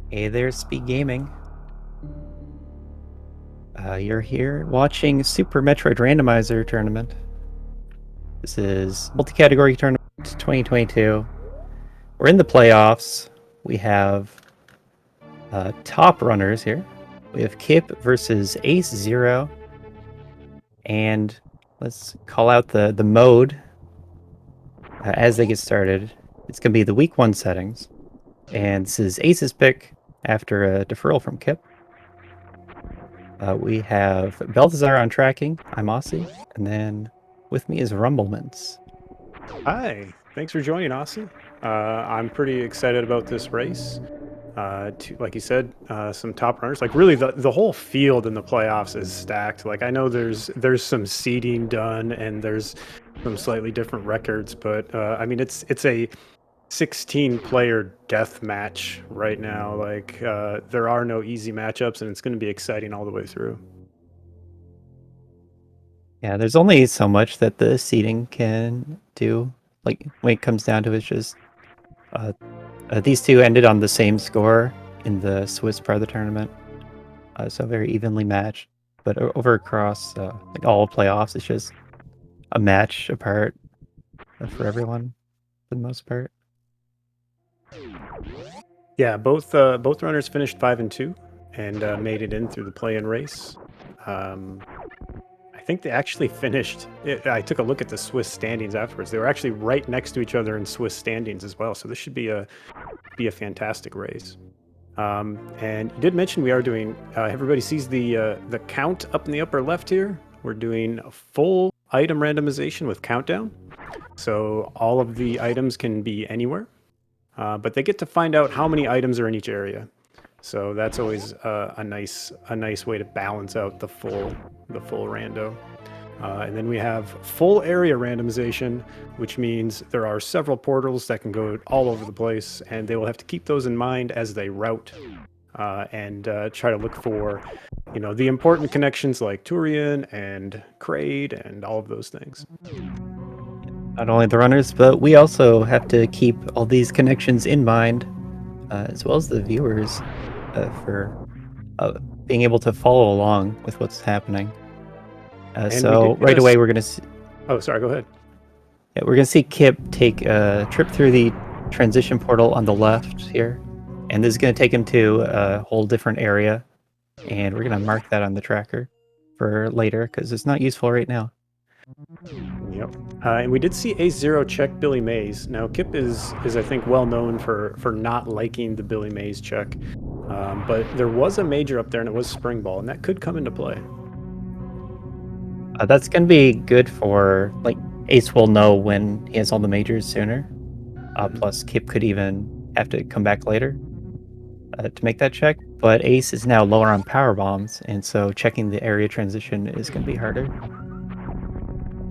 Hey there, SpeedGaming. You're here watching Super Metroid Randomizer tournament. This is multi-category tournament 2022. We're in the playoffs. We have top runners here. We have Kipp versus AceZer0. And let's call out the mode as they get started. It's going to be the week 1 settings. And this is Ace's pick after a deferral from Kipp. We have Balthazar on tracking. I'm Aussie. And then with me is Rumblements. Hi, thanks for joining, Austin. I'm pretty excited about this race. Like you said, some top runners. Like really, the whole field in the playoffs is stacked. Like I know there's some seeding done and there's some slightly different records, but I mean it's a 16-player death match right now. Like there are no easy matchups, and it's going to be exciting all the way through. Yeah, there's only so much that the seeding can do. Like when it comes down to it, it's just these two ended on the same score in the Swiss part of the tournament, so very evenly matched. But over across like all playoffs, it's just a match apart for everyone for the most part. Yeah, both runners finished 5-2 and made it in through the play-in race. I think they actually finished. I took a look at the Swiss standings afterwards. They were actually right next to each other in Swiss standings as well. So this should be a fantastic race. And you did mention we are doing. Everybody sees the count up in the upper left here. We're doing a full item randomization with countdown. So all of the items can be anywhere, but they get to find out how many items are in each area. So that's always a nice way to balance out the full rando. And then we have full area randomization, which means there are several portals that can go all over the place, and they will have to keep those in mind as they route and try to look for, the important connections like Turian and Kraid and all of those things. Not only the runners, but we also have to keep all these connections in mind, as well as the viewers, for being able to follow along with what's happening. And we So did get right away, we're gonna Oh, sorry. Go ahead. yeah, we're gonna see Kipp take a trip through the transition portal on the left here, and this is gonna take him to a whole different area, and we're gonna mark that on the tracker for later because it's not useful right now. Yep. And we did see AceZer0 check Billy Mays. Now, Kipp is I think well known for not liking the Billy Mays check, but there was a major up there, and it was Spring Ball, and that could come into play. That's gonna be good for like Ace will know when he has all the majors sooner. Plus, Kipp could even have to come back later to make that check. But Ace is now lower on power bombs, and so checking the area transition is going to be harder.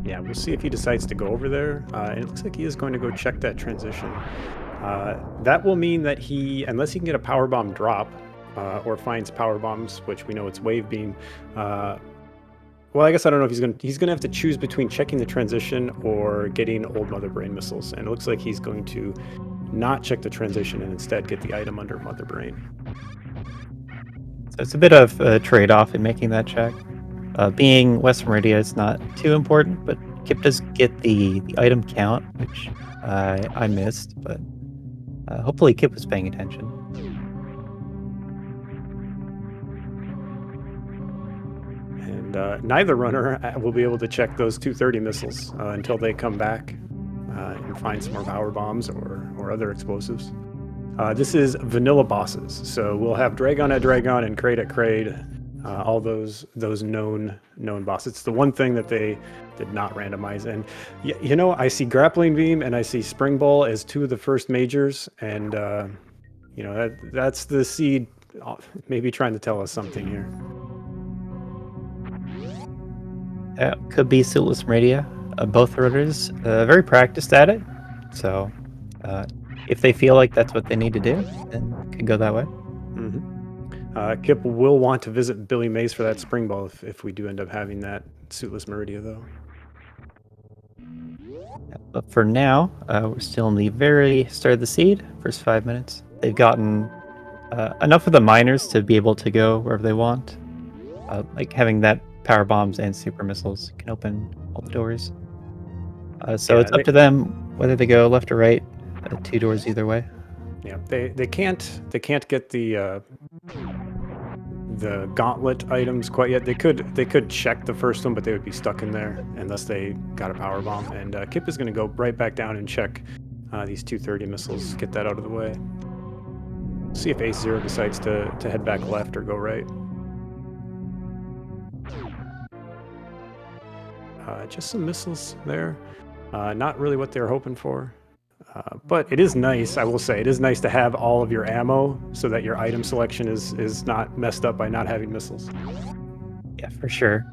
Yeah, we'll see if he decides to go over there. And it looks like he is going to go check that transition. That will mean that unless he can get a power bomb drop or finds power bombs, which we know it's wave beam. Well, I guess I don't know if he's gonna have to choose between checking the transition or getting old Mother Brain missiles. And it looks like he's going to not check the transition and instead get the item under Mother Brain. So it's a bit of a trade-off in making that check. Being West Meridia is not too important, but Kipp does get the item count, which I missed, but hopefully Kipp was paying attention. And neither runner will be able to check those 230 missiles until they come back and find some more power bombs or other explosives. This is vanilla bosses, so we'll have Dragon at Dragon and Kraid at Kraid. All those known bosses. It's the one thing that they did not randomize. And I see Grappling Beam and I see Spring Ball as two of the first majors, and that's the seed maybe trying to tell us something here. Could be Suitless Meridia. Both runners very practiced at it, so if they feel like that's what they need to do, then it could go that way. Kipp will want to visit Billy Mays for that Spring Ball if we do end up having that Suitless Meridia, though. But for now, we're still in the very start of the seed, first 5 minutes. They've gotten enough of the miners to be able to go wherever they want. Like having that power bombs and super missiles can open all the doors. So Yeah, it's up to them whether they go left or right. 2 doors either way. yeah, they can't get the gauntlet items quite yet. They could check the first one, but they would be stuck in there unless they got a power bomb. And Kipp is going to go right back down and check these 230 missiles, get that out of the way. See if AceZer0 decides to head back left or go right. Just some missiles there. Not really what they were hoping for. But it is nice, I will say, it is nice to have all of your ammo so that your item selection is not messed up by not having missiles. Yeah, for sure.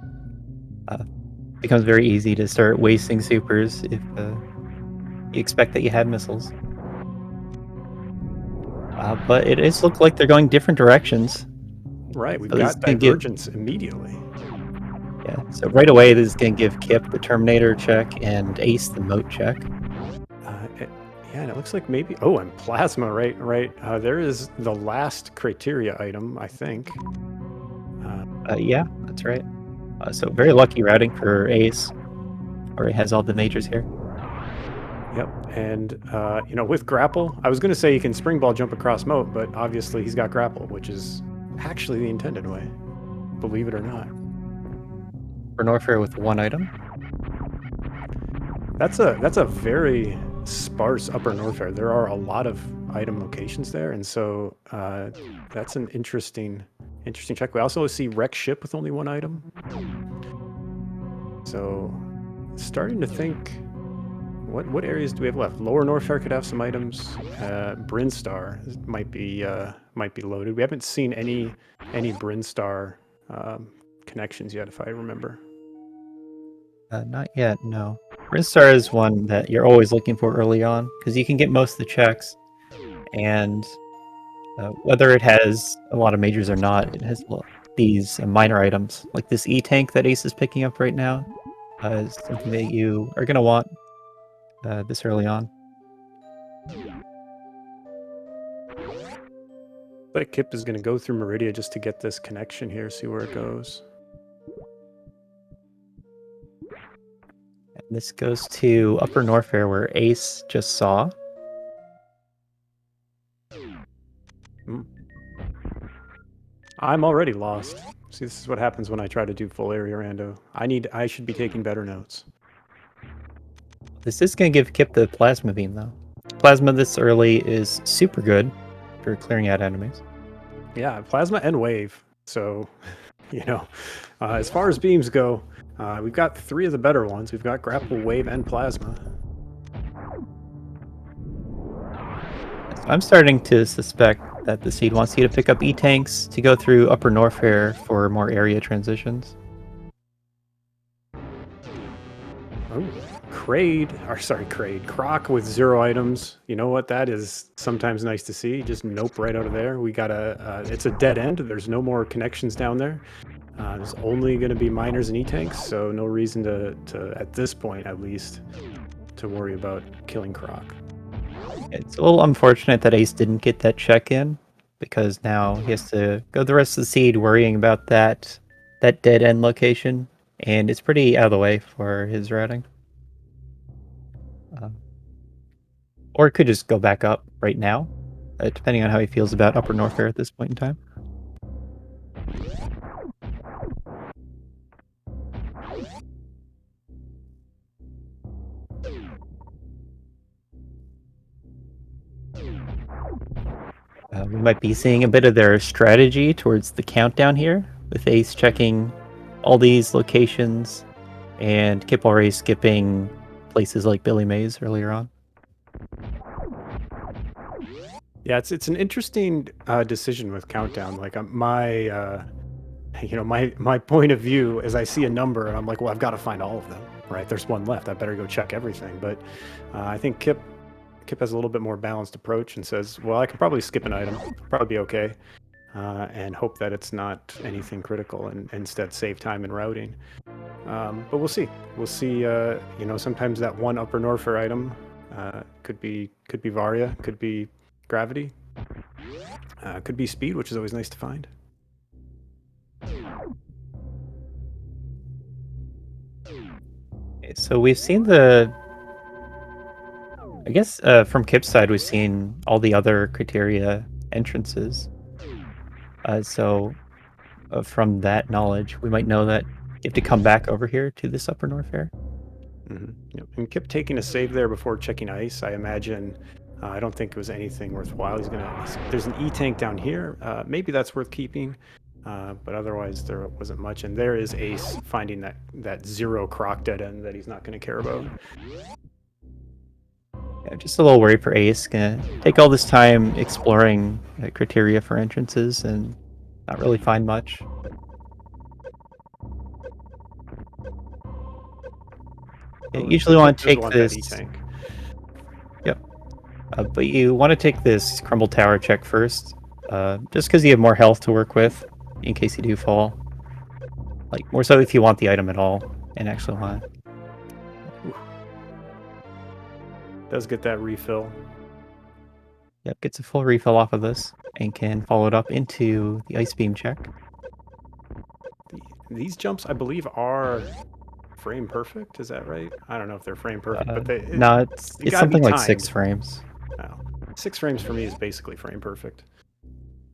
Becomes very easy to start wasting supers if you expect that you had missiles. But it is look like they're going different directions. Right, we've So this got can give divergence immediately. Yeah, so right away this is gonna give Kipp the Terminator check and Ace the Moat check. Yeah, and it looks like maybe... Oh, and plasma, right. There is the last criteria item, I think. Yeah, that's right. So very lucky routing for Ace. Already has all the majors here. Yep, and you know, with grapple, I was going to say you can spring ball jump across moat, but obviously he's got grapple, which is actually the intended way, believe it or not. For Norfair with 1 item. That's a very sparse upper Norfair. There are a lot of item locations there, and so that's an interesting check. We also see wreck ship with only 1 item. So starting to think, what areas do we have left? Lower Norfair could have some items. Brinstar might be loaded. We haven't seen any Brinstar connections yet, if I remember. Not yet, no. Brinstar is one that you're always looking for early on, because you can get most of the checks, and whether it has a lot of majors or not, it has these minor items, like this E-Tank that Ace is picking up right now, is something that you are going to want this early on. But Kipp is going to go through Meridia just to get this connection here, see where it goes. And this goes to Upper Norfair, where Ace just saw. I'm already lost. See, this is what happens when I try to do full area rando. I should be taking better notes. This is going to give Kipp the Plasma Beam, though. Plasma this early is super good for clearing out enemies. Yeah, plasma and wave. So, you know, as far as beams go, we've got 3 of the better ones. We've got grapple, wave, and plasma. I'm starting to suspect that the seed wants you to pick up E-Tanks to go through Upper Norfair for more area transitions. Oh, Croc with 0 items. You know what? That is sometimes nice to see. Just nope right out of there. We got it's a dead end. There's no more connections down there. There's only going to be miners and E-Tanks, so no reason to, at this point at least, to worry about killing Croc. It's a little unfortunate that Ace didn't get that check in, because now he has to go the rest of the seed worrying about that dead end location, and it's pretty out of the way for his routing. Or it could just go back up right now, depending on how he feels about Upper Norfair at this point in time. We might be seeing a bit of their strategy towards the countdown here, with Ace checking all these locations, and Kipp already skipping places like Billy Mays earlier on. Yeah, it's an interesting decision with countdown. Like my point of view is I see a number and I'm like, well, I've got to find all of them, right? There's 1 left. I better go check everything. But I think Kipp has a little bit more balanced approach and says, well, I could probably skip an item, probably be okay, and hope that it's not anything critical, and instead save time in routing. But we'll see. We'll see. You know, sometimes that 1 Upper Norfair item could be Varia, could be Gravity. Could be speed, which is always nice to find. Okay, so we've seen I guess from Kipp's side, we've seen all the other criteria entrances. So from that knowledge, we might know that you have to come back over here to this Upper North Fair. Yep. And Kipp taking a save there before checking ice, I imagine. I don't think it was anything worthwhile. There's an E-tank down here. Maybe that's worth keeping. But otherwise, there wasn't much. And there is Ace finding that 0 croc dead end that he's not going to care about. Yeah, just a little worried for Ace. Gonna take all this time exploring criteria for entrances and not really find much. You usually want to take this. E-tank. Yep. But you want to take this crumble tower check first, just because you have more health to work with in case you do fall. Like more so if you want the item at all and actually want. Does get that refill. Yep, gets a full refill off of this and can follow it up into the ice beam check. These jumps, I believe, are frame perfect. Is that right? I don't know if they're frame perfect, but no, it's something like 6 frames. Oh, 6 frames for me is basically frame perfect.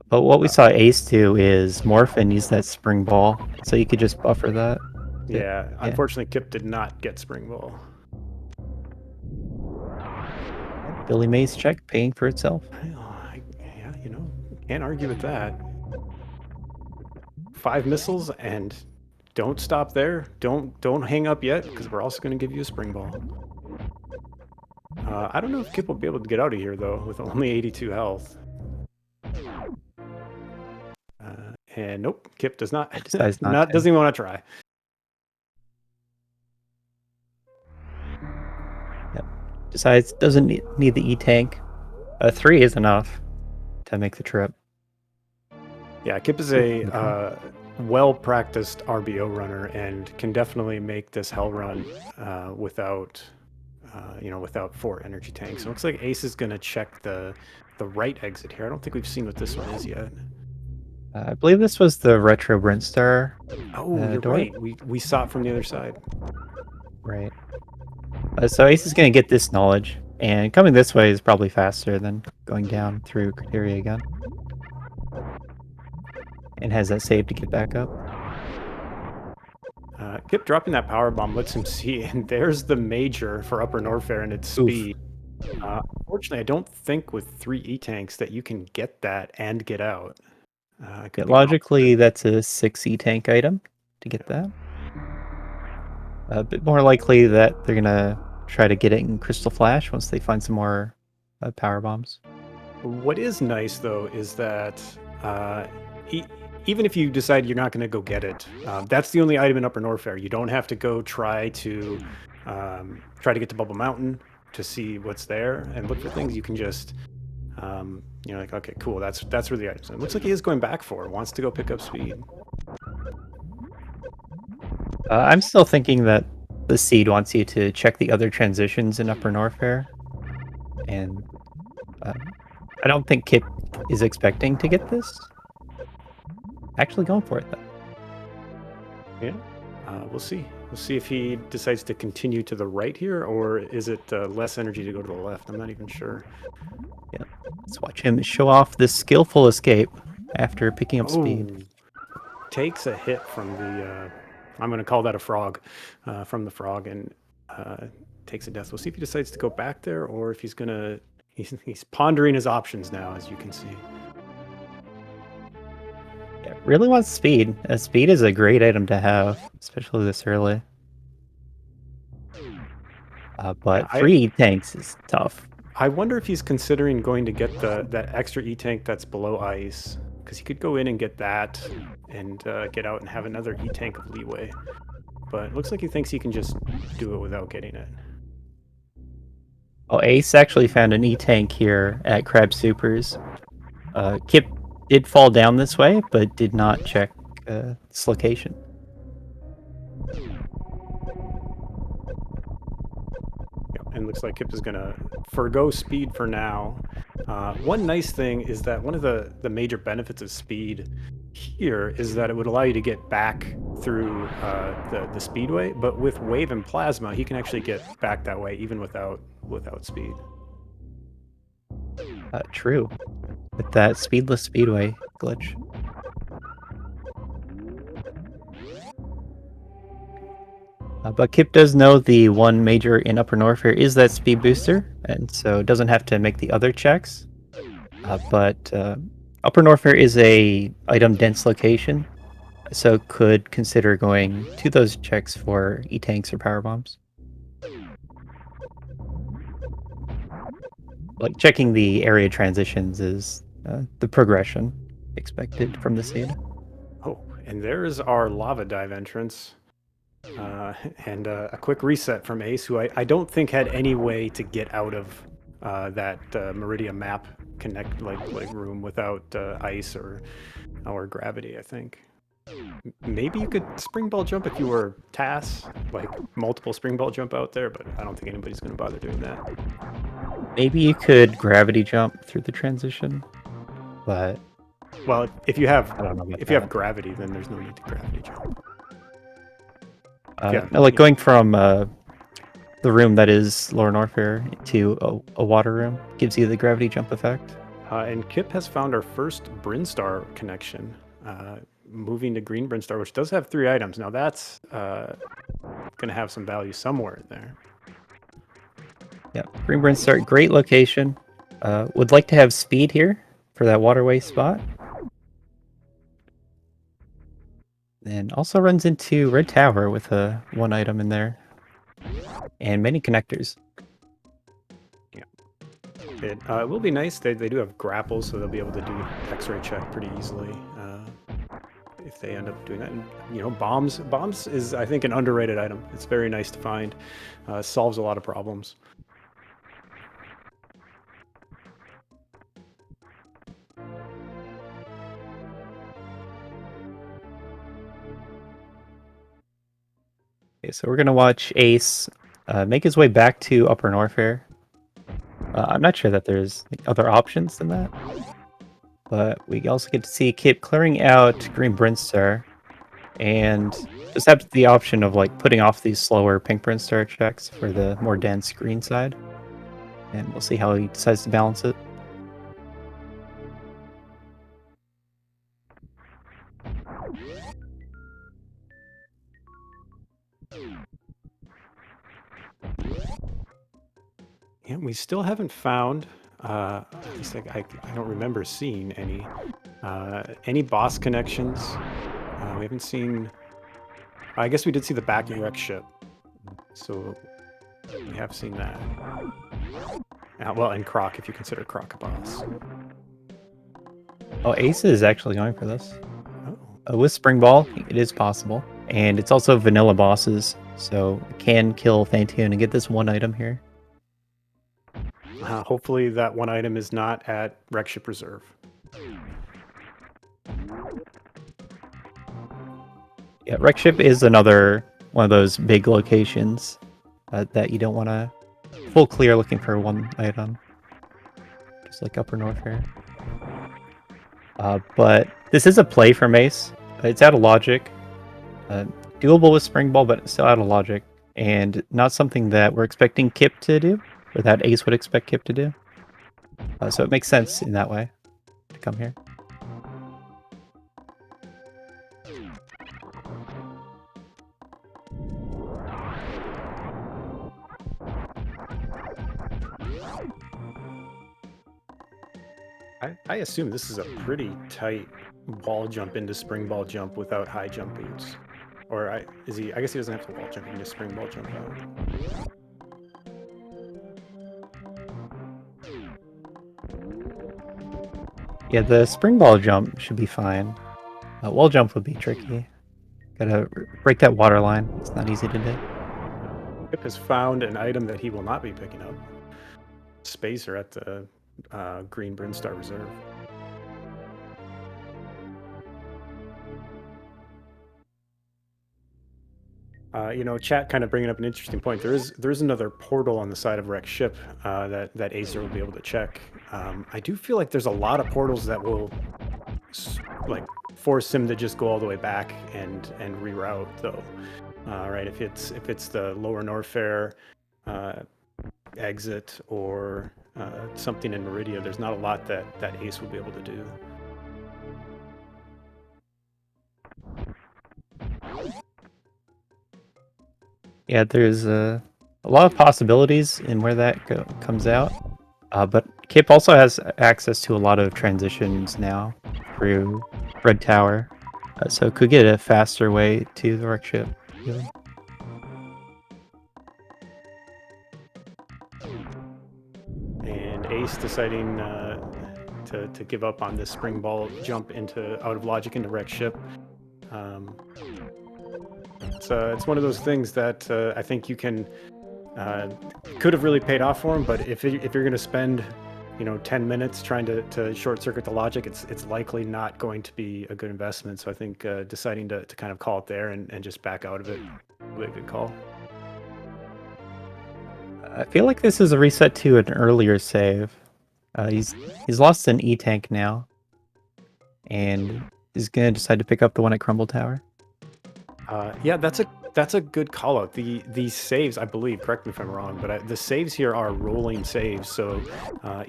But what we saw Ace do is morph and use that spring ball, so you could just buffer that. Yeah, unfortunately, Kipp did not get spring ball. Billy Mays check paying for itself. Yeah, you know, can't argue with that. 5 missiles, and don't stop there. Don't hang up yet, because we're also going to give you a spring ball. I don't know if Kipp will be able to get out of here though, with only 82 health. And nope, Kipp does not. Decides doesn't even want to try. Yep. Decides doesn't need the E-tank. 3 is enough to make the trip. Yeah, Kipp is a well-practiced RBO runner and can definitely make this hell run without 4 energy tanks. It looks like Ace is going to check the right exit here. I don't think we've seen what this one is yet. I believe this was the Retro Brintstar. Oh, you're door. right. We saw it from the other side. Right. So Ace is going to get this knowledge, and coming this way is probably faster than going down through criteria again. And has that save to get back up. Kipp dropping that power bomb lets him see, and there's the major for Upper Norfair and its speed. Unfortunately, I don't think with 3 E-tanks that you can get that and get out. Logically, that's a 6 E-tank item to get that. A bit more likely that they're going to try to get it in Crystal Flash once they find some more power bombs. What is nice, though, is that even if you decide you're not going to go get it, that's the only item in Upper Norfair. You don't have to go try to get to Bubble Mountain to see what's there and look for things. You can just, like, okay, cool, that's where the items are. It looks like he is going back for it, wants to go pick up speed. I'm still thinking that the seed wants you to check the other transitions in Upper Norfair. And I don't think Kipp is expecting to get this. Actually going for it, though. Yeah, we'll see. We'll see if he decides to continue to the right here, or is it less energy to go to the left? I'm not even sure. Yeah, let's watch him show off this skillful escape after picking up speed. Takes a hit from the, I'm going to call that a frog, from the frog, and takes a death. We'll see if he decides to go back there, or if he's going to, he's pondering his options now, as you can see. Yeah, really wants speed. Speed is a great item to have, especially this early. But 3 E-tanks is tough. I wonder if he's considering going to get that extra E-tank that's below ice, because he could go in and get that and get out and have another E-tank of leeway. But it looks like he thinks he can just do it without getting it. Oh, Ace actually found an E-tank here at Crab Supers. Kipp did fall down this way, but did not check this location. And and looks like Kipp is going to forgo speed for now. One nice thing is that one of the major benefits of speed here is that it would allow you to get back through the speedway, but with wave and plasma, he can actually get back that way even without speed. True. With that speedless speedway glitch. But Kipp does know the one major in Upper North here is that speed booster, and so doesn't have to make the other checks. But Upper North here is a item dense location, so could consider going to those checks for E-tanks or power bombs. Like checking the area transitions is the progression expected from the seed. Oh, and there's our lava dive entrance. And a quick reset from Ace, who I don't think had any way to get out of that Meridia map connect like room without ice or gravity. I think maybe you could spring ball jump if you were TAS, like multiple spring ball jump out there, but I don't think anybody's going to bother doing that. Maybe you could gravity jump through the transition, but well, if you have I don't know about if that. you have gravity, then there's no need to gravity jump. No, like going from the room that is Lower North here to a water room gives you the gravity jump effect. And Kipp has found our first Brinstar connection, moving to Green Brinstar, which does have 3 items. Now that's going to have some value somewhere in there. Yeah, Green Brinstar, great location. Would like to have speed here for that waterway spot. And also runs into Red Tower with one item in there. And many connectors. It will be nice. They do have grapples, so they'll be able to do X-ray check pretty easily if they end up doing that. And, you know, bombs is, I think, an underrated item. It's very nice to find. Solves a lot of problems. Okay, so we're going to watch Ace make his way back to Upper North here. I'm not sure that there's other options than that. But we also get to see Kipp clearing out Green Brinstar. And just have the option of like putting off these slower Pink Brinstar checks for the more dense green side. And we'll see how he decides to balance it. Yeah, we still haven't found, at least I don't remember seeing any boss connections. We haven't seen, I guess we did see the back wreck ship. So we have seen that. Well, and Croc, if you consider Croc a boss. Oh, Ace is actually going for this. Oh. With Spring Ball, it is possible. And it's also vanilla bosses, so can kill Thantune and get this one item here. Hopefully that one item is not at Wreck Ship Reserve. Yeah, Wreck Ship is another one of those big locations that you don't want to full clear looking for one item. Just like Upper North here. But this is a play for Mace. It's out of logic. Doable with Spring Ball, but still out of logic. And not something that we're expecting Kipp to do, or that Ace would expect Kipp to do. So it makes sense in that way to come here. I assume this is a pretty tight wall jump into spring ball jump without high jump boots. Or I guess he doesn't have to wall jump, he can just spring ball jump out. Yeah, the spring ball jump should be fine. Wall jump would be tricky. Gotta break that water line. It's not easy to do. Kipp has found an item that he will not be picking up. Spacer at the Green Brinstar Reserve. Chat kind of bringing up an interesting point. There is another portal on the side of Rex ship that AceZer will be able to check. I do feel like there's a lot of portals that will like force him to just go all the way back and reroute though. Right, if it's the lower Norfair exit or something in Meridia, there's not a lot that Ace will be able to do. Yeah, there's a lot of possibilities in where that comes out. But Kipp also has access to a lot of transitions now through Red Tower, so could get a faster way to the wreck ship. Really. And Ace deciding to give up on this spring ball jump out of logic into Rex ship. It's one of those things that I think you can could have really paid off for him, but if you're going to spend 10 minutes trying to short circuit the logic, it's likely not going to be a good investment. So I think deciding to kind of call it there and just back out of it would be a good call. I feel like this is a reset to an earlier save. He's lost an E-tank now, and is gonna decide to pick up the one at Crumble Tower. Yeah, that's a good call out. These saves, I believe, correct me if I'm wrong, but the saves here are rolling saves. So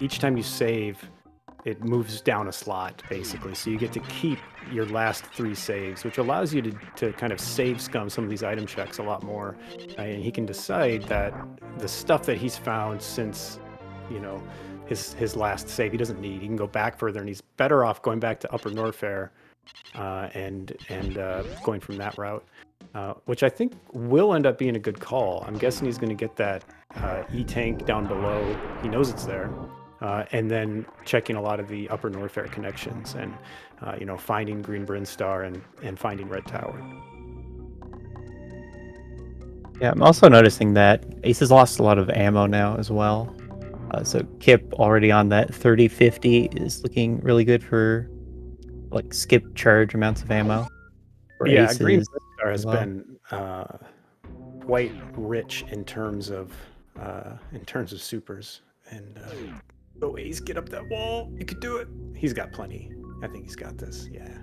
each time you save, it moves down a slot basically. So you get to keep your last 3 saves, which allows you to kind of save scum some of these item checks a lot more. And he can decide that the stuff that he's found since his last save he doesn't need. He can go back further, and he's better off going back to Upper Norfair and going from that route, which I think will end up being a good call. I'm guessing he's going to get that E-tank down below. He knows it's there. And then checking a lot of the Upper Norfair connections and, finding Green Brinstar and finding Red Tower. Yeah, I'm also noticing that Ace has lost a lot of ammo now as well. So Kipp already on that 30-50 is looking really good for like skip charge amounts of ammo. Yeah, Ace Green is Brinstar has well. been quite rich in terms of supers. And go Ace, get up that wall. You could do it. He's got plenty. I think he's got this. Yeah.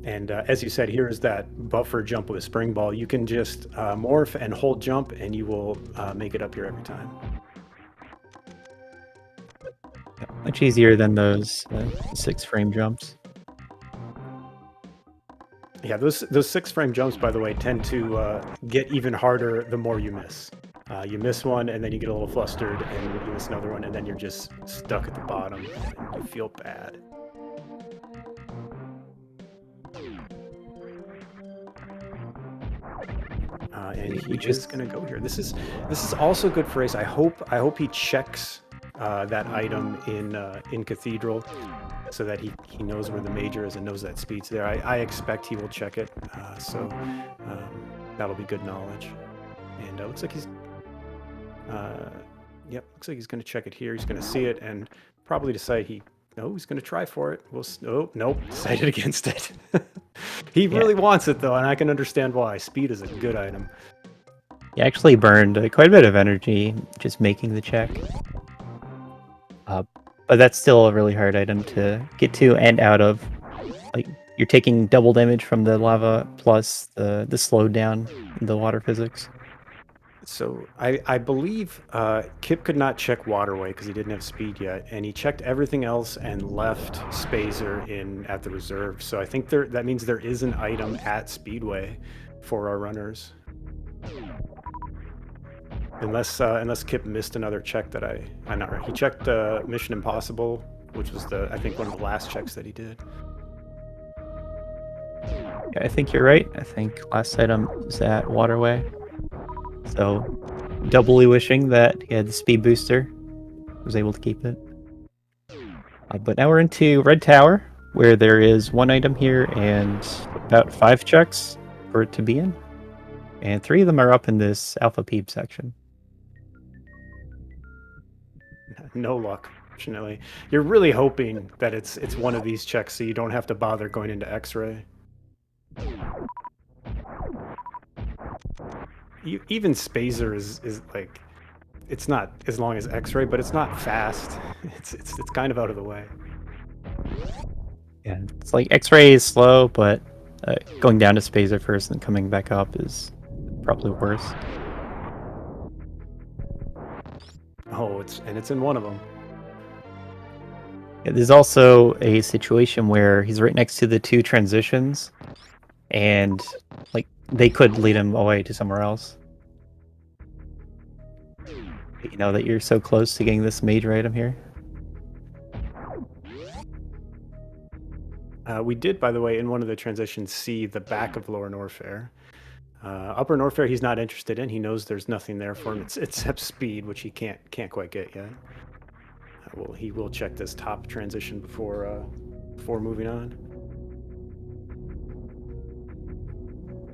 And as you said, here is that buffer jump with a spring ball. You can just morph and hold jump, and you will make it up here every time. Much easier than those 6-frame jumps. Yeah, those 6-frame jumps, by the way, tend to get even harder the more you miss. You miss one, and then you get a little flustered, and you miss another one, and then you're just stuck at the bottom, and you feel bad. And he is going to go here. This is also good for Ace. I hope he checks that item in Cathedral, so that he knows where the major is and knows that speed's there. I expect he will check it, so that'll be good knowledge. And looks like he's looks like he's going to check it here. He's going to see it and probably decide he's going to try for it. Nope, decided against it. He really wants it though, and I can understand why. Speed is a good item. He actually burned quite a bit of energy just making the check. But that's still a really hard item to get to and out of. Like, you're taking double damage from the lava plus the slowdown in the water physics. So I believe Kipp could not check Waterway because he didn't have speed yet, and he checked everything else and left SpeedGaming at the reserve. So I think that means there is an item at Speedway for our runners. Unless Kipp missed another check that I'm not right. He checked Mission Impossible, which was I think one of the last checks that he did. Yeah, I think you're right. I think last item was at Waterway. So doubly wishing that he had the speed booster, was able to keep it. But now we're into Red Tower, where there is 1 item here and about 5 checks for it to be in. And 3 of them are up in this Alpha Peep section. No luck, fortunately. You're really hoping that it's one of these checks so you don't have to bother going into X-Ray. even SpeedZer is like, it's not as long as X-Ray, but it's not fast. It's kind of out of the way. Yeah, it's like X-ray is slow, but going down to Spazer first and coming back up is probably worse. Oh, it's in one of them. Yeah, there's also a situation where he's right next to the two transitions, and like they could lead him away to somewhere else. You know that you're so close to getting this major item here. We did, by the way, in one of the transitions, see the back of Lower Norfair. Upper Norfair, he's not interested in. He knows there's nothing there for him except speed, which he can't quite get yet. Well, he will check this top transition before moving on.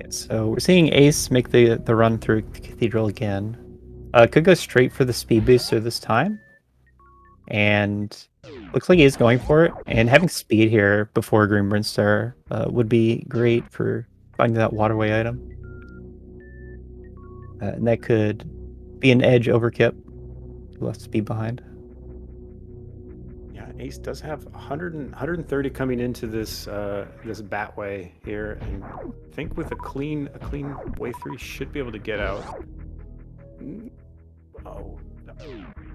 Yeah, so we're seeing Ace make the run through the Cathedral again. Could go straight for the speed booster this time, and looks like he's going for it. And having speed here before Green Brinstar would be great for finding that waterway item. And that could be an edge over Kipp, who left speed behind. Yeah, Ace does have 130 coming into this this Batway here, and I think with a clean way through, he should be able to get out. Oh,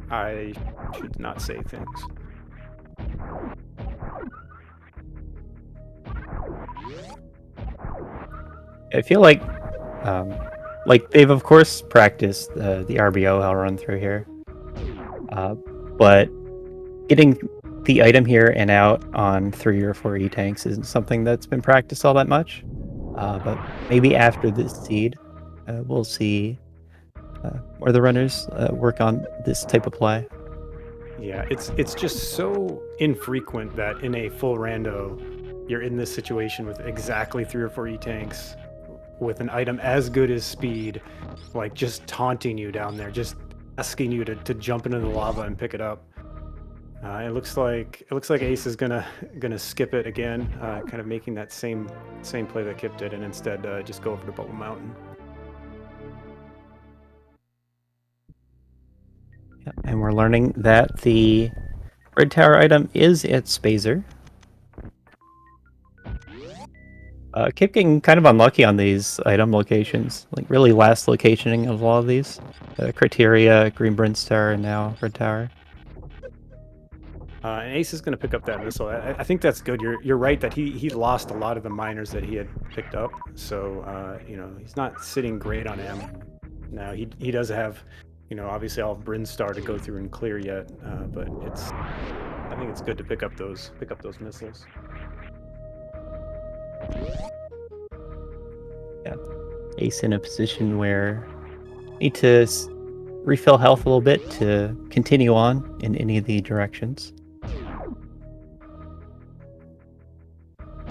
I should not say things. I feel like they've of course practiced the RBO I'll run through here, but getting the item here and out on 3 or 4 E-tanks isn't something that's been practiced all that much. But maybe after this seed, we'll see where the runners work on this type of play. Yeah, it's just so infrequent that in a full rando, you're in this situation with exactly 3 or 4 E-tanks with an item as good as speed, like just taunting you down there, just asking you to jump into the lava and pick it up. It looks like Ace is gonna skip it again, kind of making that same play that Kipp did, and instead just go over to Bubble Mountain. Yeah, and we're learning that the Red Tower item is at Spazer. Kipp getting kind of unlucky on these item locations, like really last locationing of all of these. Criteria, Green Brinstar, and now Red Tower. And Ace is going to pick up that missile. I think that's good. You're right that he lost a lot of the miners that he had picked up. So you know, he's not sitting great on ammo. Now he does have, you know, obviously all of Brinstar to go through and clear yet, but I think it's good to pick up those missiles. Yeah, Ace in a position where need to refill health a little bit to continue on in any of the directions.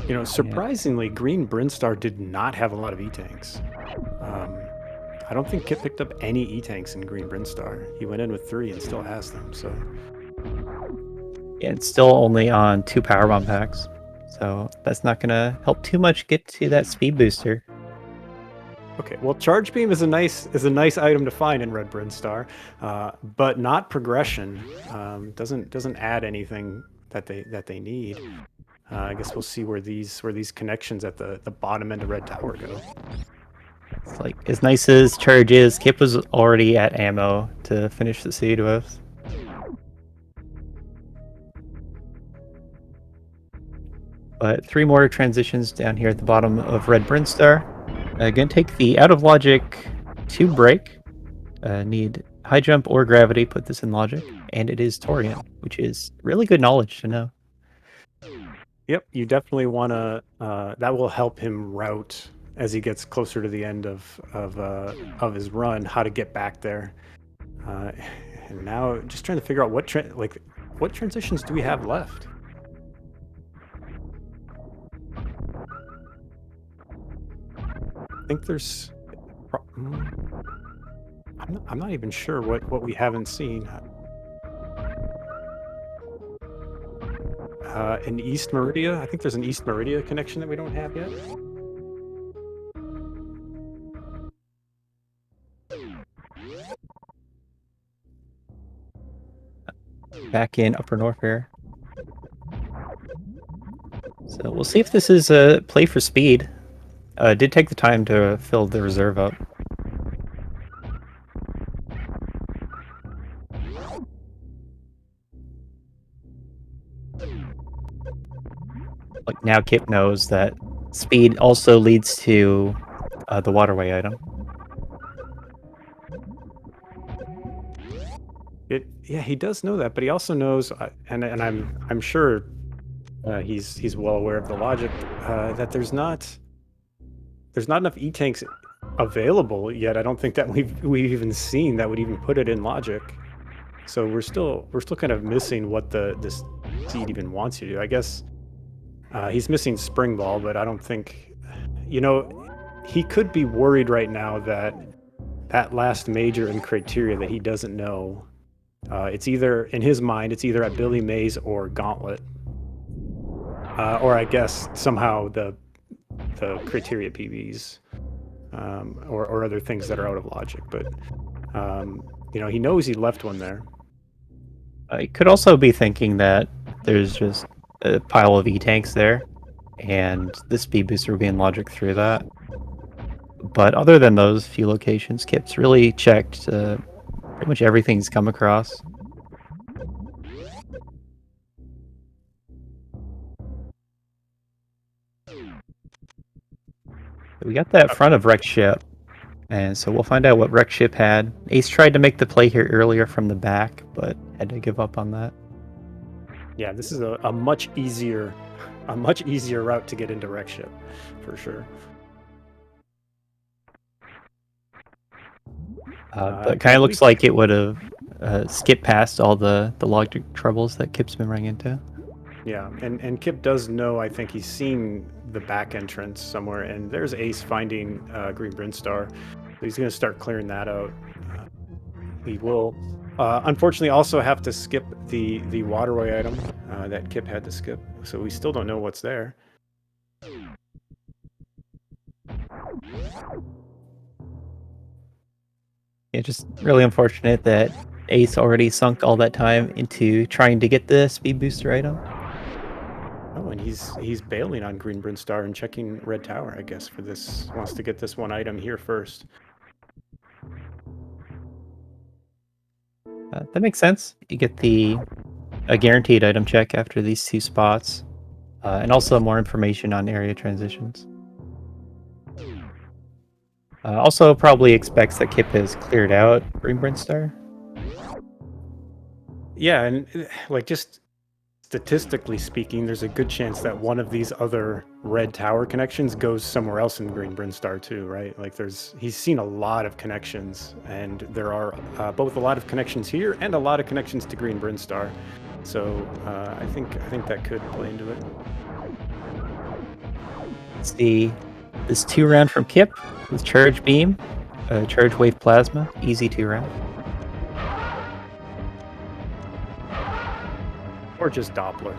You know, surprisingly, Green Brinstar did not have a lot of E-tanks. I don't think Kipp picked up any E-tanks in Green Brinstar. He went in with 3 and still has them, so... Yeah, it's still only on 2 power bomb packs, so that's not gonna help too much get to that speed booster. Okay, well, Charge Beam is a nice item to find in Red Brinstar, but not progression. Doesn't add anything that they need. I guess we'll see where these connections at the bottom end of Red Tower go. It's like, as nice as Charge is, Kipp was already at ammo to finish the seed with. But 3 more transitions down here at the bottom of Red Brinstar. Gonna take the out of logic to break. Need high jump or gravity, put this in logic. And it is Torian, which is really good knowledge to know. Yep, you definitely want to. That will help him route as he gets closer to the end of his run, how to get back there. And now, just trying to figure out what transitions do we have left. I think there's. I'm not even sure what we haven't seen. In East Meridia, I think there's an East Meridia connection that we don't have yet. back in Upper North here. So we'll see if this is a play for speed. Did take the time to fill the reserve up. Like now Kipp knows that speed also leads to the waterway item. Yeah, he does know that, but he also knows, and I'm sure he's well aware of the logic that there's not enough E-tanks available yet. I don't think that we've even seen that would even put it in logic. So we're still kind of missing what this seed even wants you to do. I guess he's missing Spring Ball, but I don't think, he could be worried right now that that last major in criteria that he doesn't know. It's either, in his mind, it's either at Billy Mays or Gauntlet. Or I guess somehow the criteria PBs, or other things that are out of logic. But, he knows he left one there. He could also be thinking that there's just a pile of E-tanks there, and the speed booster would be in logic through that. But other than those few locations, Kipp's really checked pretty much everything he's come across. We got that front of Wreck Ship, and so we'll find out what Wreck Ship had. Ace tried to make the play here earlier from the back, but had to give up on that. Yeah, this is a much easier route to get into Wreck Ship, for sure. But it kind of looks like it would have skipped past all the logic troubles that Kipp's been running into. Yeah, and Kipp does know, I think he's seen the back entrance somewhere, and there's Ace finding Green Brinstar. So he's going to start clearing that out. We will, unfortunately, also have to skip the waterway item that Kipp had to skip, so we still don't know what's there. Yeah, just really unfortunate that Ace already sunk all that time into trying to get the speed booster item. Oh, and he's bailing on Green Brinstar and checking Red Tower, I guess, for this. Wants to get this one item here first. That makes sense. You get a guaranteed item check after these two spots, and also more information on area transitions. Also probably expects that Kipp has cleared out Green Brinstar. Yeah, and like just statistically speaking, there's a good chance that one of these other Red Tower connections goes somewhere else in Green Brinstar too, right? Like he's seen a lot of connections, and there are both a lot of connections here and a lot of connections to Green Brinstar. So I think that could play into it. Let's see this 2-round from Kipp with Charge Beam, Charge Wave Plasma, easy 2-round. Or just Doppler.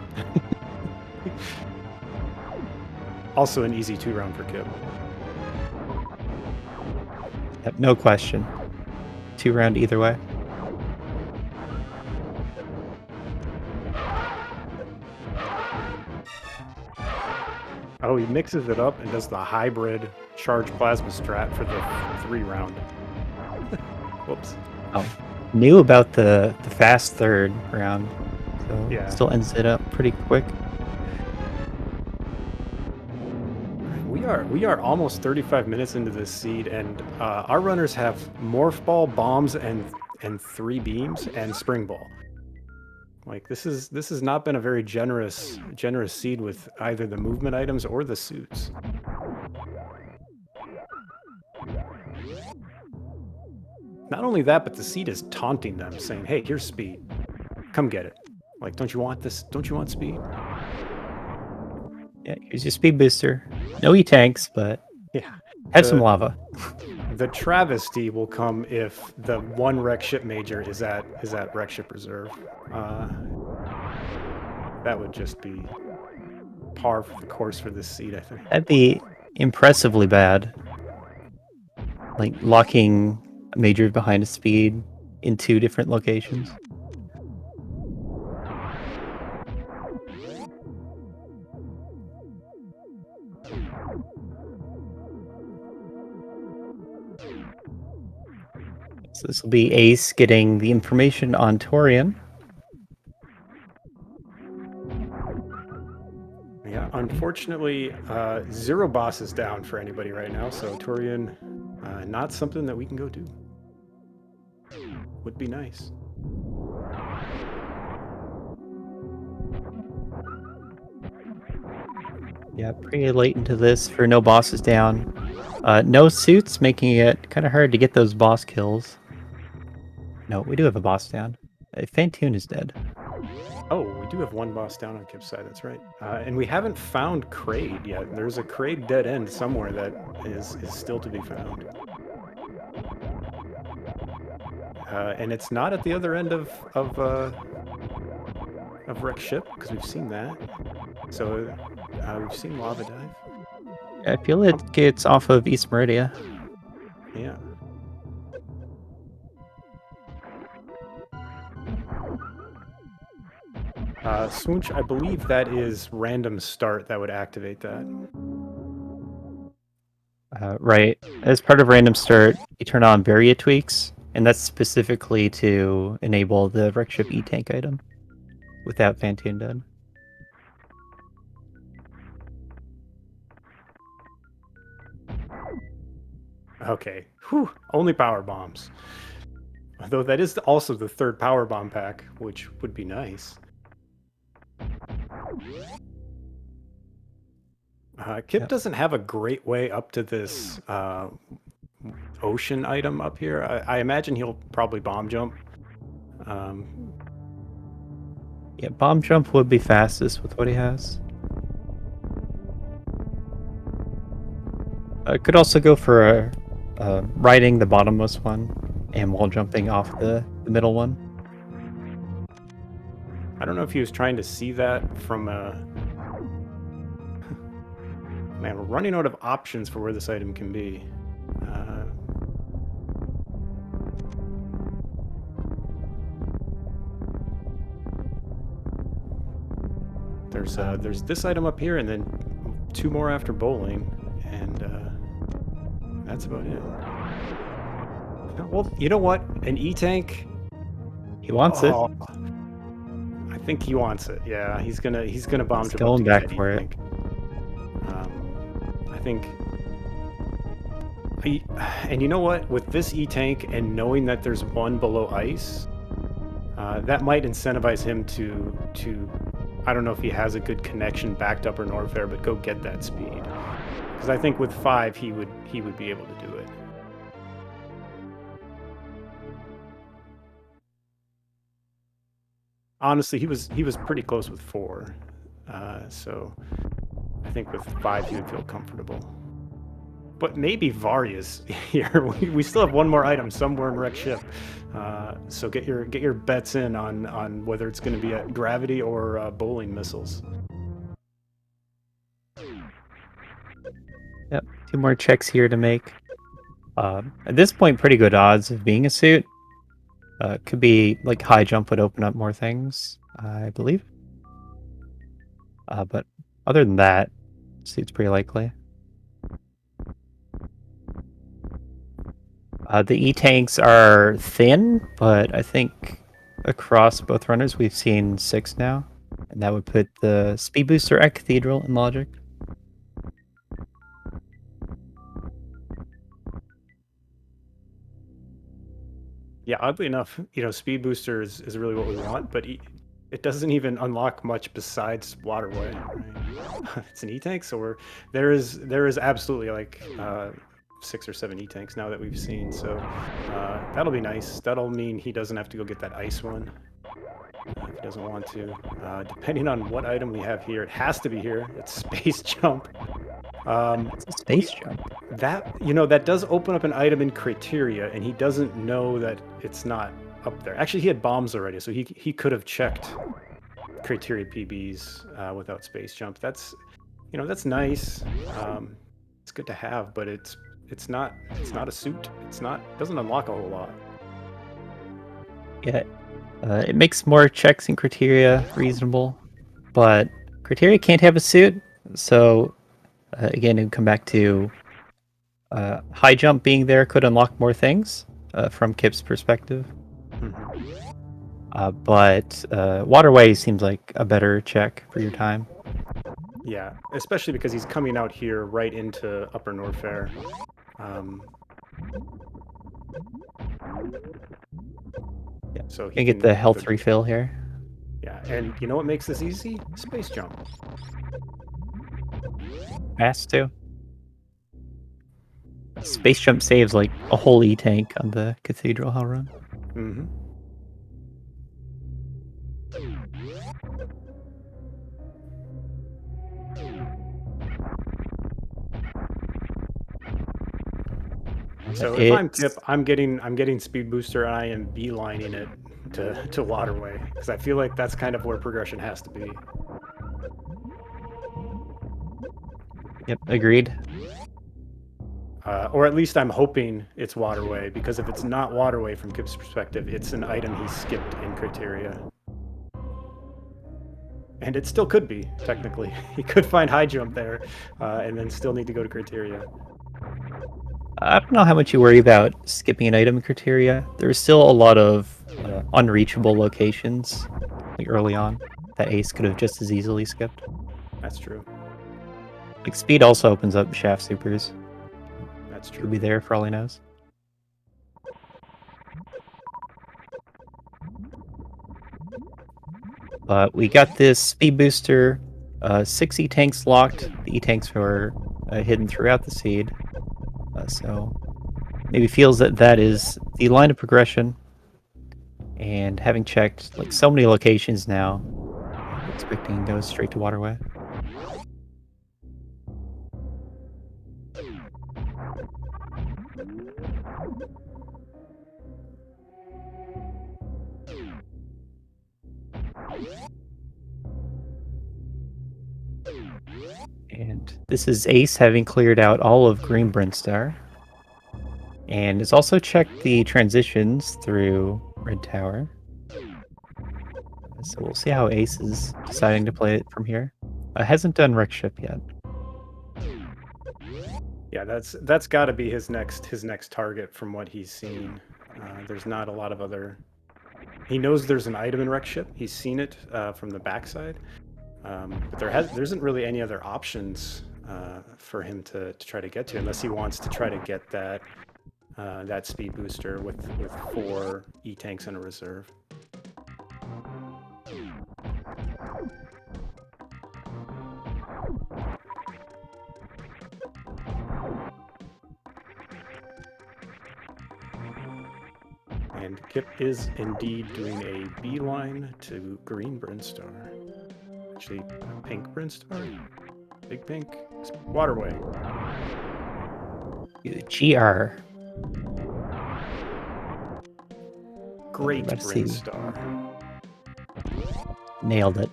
Also an easy 2-round for Kipp. Yep, no question. 2-round either way. Oh, he mixes it up and does the hybrid charge plasma strat for the 3-round. Whoops. Oh, knew about the fast 3rd round, so yeah, still ends it up pretty quick. We are almost 35 minutes into this seed, and our runners have Morph Ball, Bombs, and 3 beams and Spring Ball. Like this has not been a very generous seed with either the movement items or the suits. Not only that, but the seed is taunting them, saying, "Hey, here's speed. Come get it. Like, don't you want this? Don't you want speed?" Yeah, here's your speed booster. No E-tanks, but yeah, have some lava. The travesty will come if the one Wreck Ship major is at Wreck Ship Reserve. That would just be par for the course for this seed, I think. That'd be impressively bad. Like locking a major behind a speed in 2 different locations. So this will be Ace getting the information on Torian. Yeah, unfortunately, zero bosses down for anybody right now, so Torian, not something that we can go do. Would be nice. Yeah, pretty late into this for no bosses down. No suits, making it kind of hard to get those boss kills. No, we do have a boss down. Fantoon is dead. Oh, we do have one boss down on Kipp's side, that's right. And we haven't found Kraid yet. There's a Kraid dead end somewhere that is still to be found. And it's not at the other end of Wrecked Ship, because we've seen that. So we've seen Lava Dive. I feel it gets off of East Meridia. Yeah. Swoonch, I believe that is random start that would activate that. Right. As part of random start, you turn on Varia tweaks, and that's specifically to enable the Wreck Ship E-Tank item without Fantoon done. Okay. Whew. Only power bombs. Though that is also the third power bomb pack, which would be nice. Kipp doesn't have a great way up to this ocean item up here. I imagine he'll probably bomb jump. Yeah, bomb jump would be fastest with what he has. Could also go for riding the bottommost one and wall jumping off the middle one. I don't know if he was trying to see that from a... Man, we're running out of options for where this item can be. There's this item up here, and then 2 more after bowling, and that's about it. Well, you know what? An E-Tank. He wants it. I think he wants it. Yeah, he's gonna bomb jump. Going back for it. I think. And you know what? With this E-Tank and knowing that there's one below ice, that might incentivize him to. I don't know if he has a good connection backed up or Norfair, but go get that speed. Because I think with 5 he would be able to do it. Honestly, he was pretty close with 4, so I think with 5 he would feel comfortable. But maybe Varia's here. We still have one more item somewhere in Wreck Ship, so get your bets in on whether it's going to be at gravity or bowling missiles. Yep, 2 more checks here to make. At this point, pretty good odds of being a suit. Could be like high jump would open up more things, I believe. But other than that, suit's pretty likely. The E-Tanks are thin, but I think across both runners we've seen 6 now. And that would put the Speed Booster at Cathedral in logic. Yeah, oddly enough, Speed Booster is really what we want, but it doesn't even unlock much besides Waterway. Right? It's an E-Tank, so there is absolutely like 6 or 7 E-Tanks now that we've seen, so that'll be nice. That'll mean he doesn't have to go get that ice one if he doesn't want to. Depending on what item we have here, it has to be here. It's Space Jump. It's a space jump. That does open up an item in Criteria, and he doesn't know that it's not up there. Actually, he had bombs already, so he could have checked Criteria PBs without Space Jump. That's nice. It's good to have, but it's not a suit. Doesn't unlock a whole lot. Yeah, it makes more checks in Criteria reasonable, but Criteria can't have a suit, so Again, it'd come back to high jump being there could unlock more things from Kipp's perspective. But waterway seems like a better check for your time. Yeah, especially because he's coming out here right into Upper Norfair. Yeah. So he can get the health refill here. Yeah, and you know what makes this easy? Space jump. Fast too. Space jump saves like a whole E-tank on the Cathedral Hell run. Mm-hmm. So if I'm Kipp, I'm getting speed booster and I am beelining it to waterway because I feel like that's kind of where progression has to be. Yep, agreed. Or at least I'm hoping it's waterway, because if it's not waterway from Kipp's perspective, it's an item he skipped in criteria. And it still could be, technically. He could find high jump there, and then still need to go to criteria. I don't know how much you worry about skipping an item criteria. There's still a lot of unreachable locations like early on that Ace could have just as easily skipped. That's true. Like speed also opens up shaft supers. That's true. Could be there for all he knows. But we got this speed booster. 6 E-tanks locked. The E-tanks were hidden throughout the seed. So maybe feels that that is the line of progression. And having checked like so many locations now, expecting goes straight to waterway. And this is Ace having cleared out all of Green Brinstar. And it's also checked the transitions through Red Tower. So we'll see how Ace is deciding to play it from here. Hasn't done Wreck Ship yet. Yeah, that's got to be his next target from what he's seen. There's not a lot of other. He knows there's an item in Wreck Ship. He's seen it from the backside, but there isn't really any other options for him to try to get to, unless he wants to try to get that that speed booster with 4 E-tanks in a reserve. And Kipp is indeed doing a beeline to Green Brinstar. Actually, Pink Brinstar? Big Pink? Waterway. GR. Great Brinstar. Nailed it.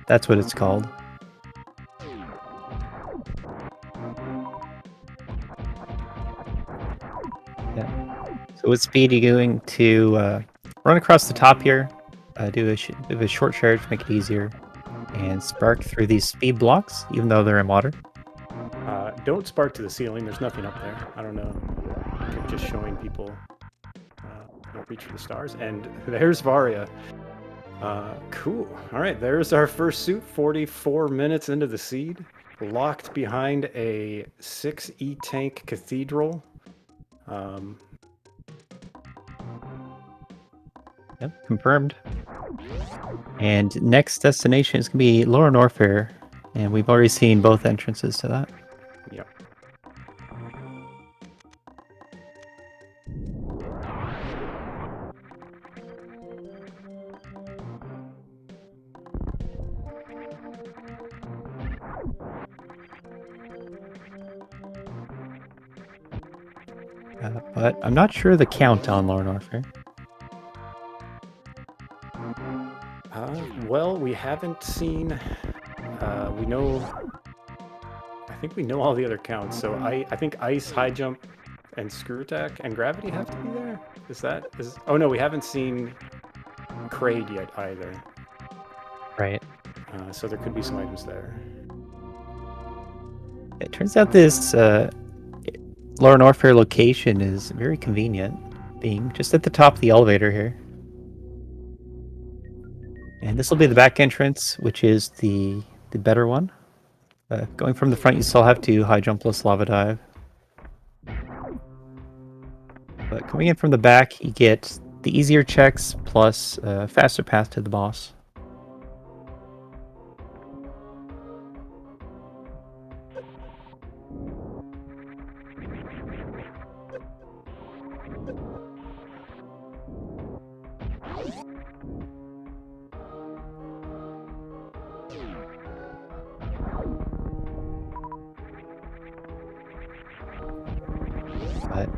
That's what it's called. Yeah. So with speed, you're going to run across the top here, do a short charge to make it easier, and spark through these speed blocks, even though they're in water. Don't spark to the ceiling. There's nothing up there. I don't know. I'm just showing people reach for the stars. And there's Varia. Cool. All right, there's our first suit. 44 minutes into the seed. Locked behind a 6 E-tank cathedral. Yep, confirmed. And next destination is going to be Lower Norfair, and we've already seen both entrances to that. Yep. But I'm not sure the count on Lower Norfair. Well, we haven't seen. We know. I think we know all the other counts. So I think ice, high jump, and screw attack and gravity have to be there. Is? Oh no, we haven't seen Kraid yet either. Right. So there could be some items there. It turns out this Lower Norfair location is very convenient, being just at the top of the elevator here. And this will be the back entrance, which is the better one. Going from the front, you still have to high jump plus lava dive. But coming in from the back, you get the easier checks plus a faster path to the boss.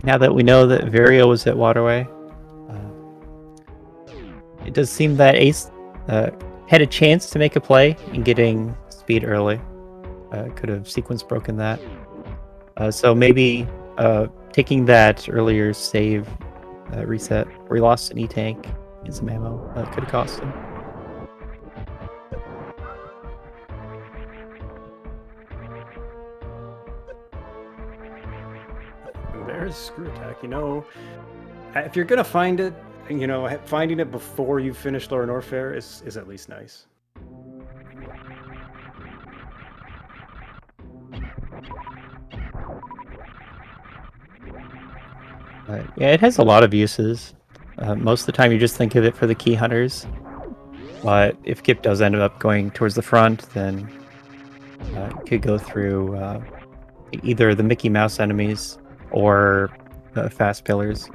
Now that we know that Vario was at Waterway, it does seem that Ace had a chance to make a play in getting speed early. Could have sequence broken that. So maybe taking that earlier save reset where he lost an E-tank and some ammo could have cost him. There's Screw Attack. You know, if you're gonna find it, you know, finding it before you finish Lower Norfair is at least nice. Yeah, it has a lot of uses. Most of the time you just think of it for the key hunters. But if Kipp does end up going towards the front, then it could go through either the Mickey Mouse enemies or fast pillars.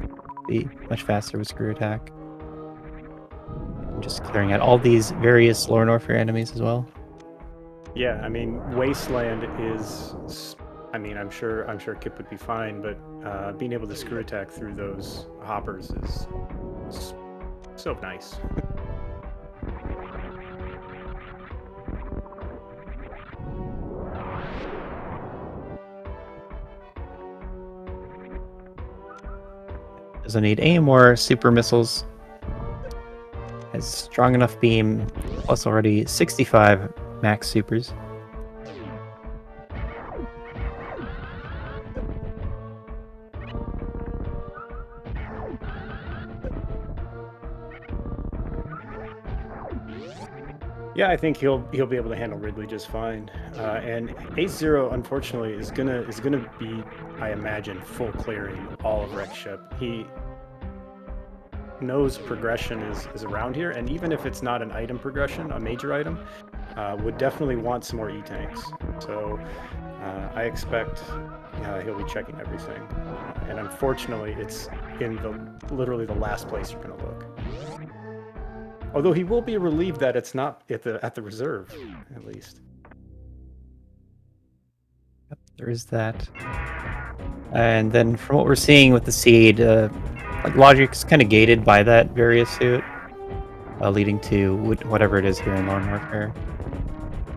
Be much faster with Screw Attack. Just clearing out all these various Lower Norfair enemies as well. Yeah, I mean, Wasteland is. I mean, I'm sure Kipp would be fine, but being able to Screw Attack through those hoppers is so nice. Doesn't need any more super missiles. Has strong enough beam, plus already 65 max supers. Yeah, I think he'll be able to handle Ridley just fine. And AceZer0, unfortunately, is gonna be, I imagine, full clearing all of Wreck Ship. He knows progression is around here, and even if it's not an item progression, a major item, would definitely want some more E-tanks. So I expect he'll be checking everything. And unfortunately, it's in literally the last place you're gonna look. Although he will be relieved that it's not at the reserve, at least. Yep, there is that. And then from what we're seeing with the seed, like logic's kind of gated by that various suit, leading to whatever it is here in Lower Norfair.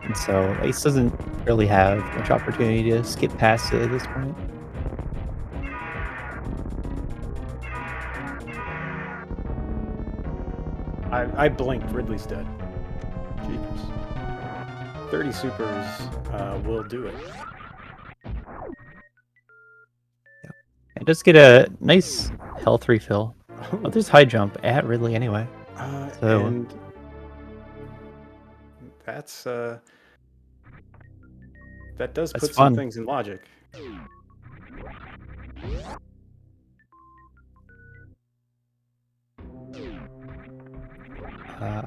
And so Ace doesn't really have much opportunity to skip past it at this point. I blinked. Ridley's dead. Jeepers. 30 supers will do it. Yeah. It does get a nice health refill. Oh, there's high jump at Ridley anyway. And that's that does put some things in logic.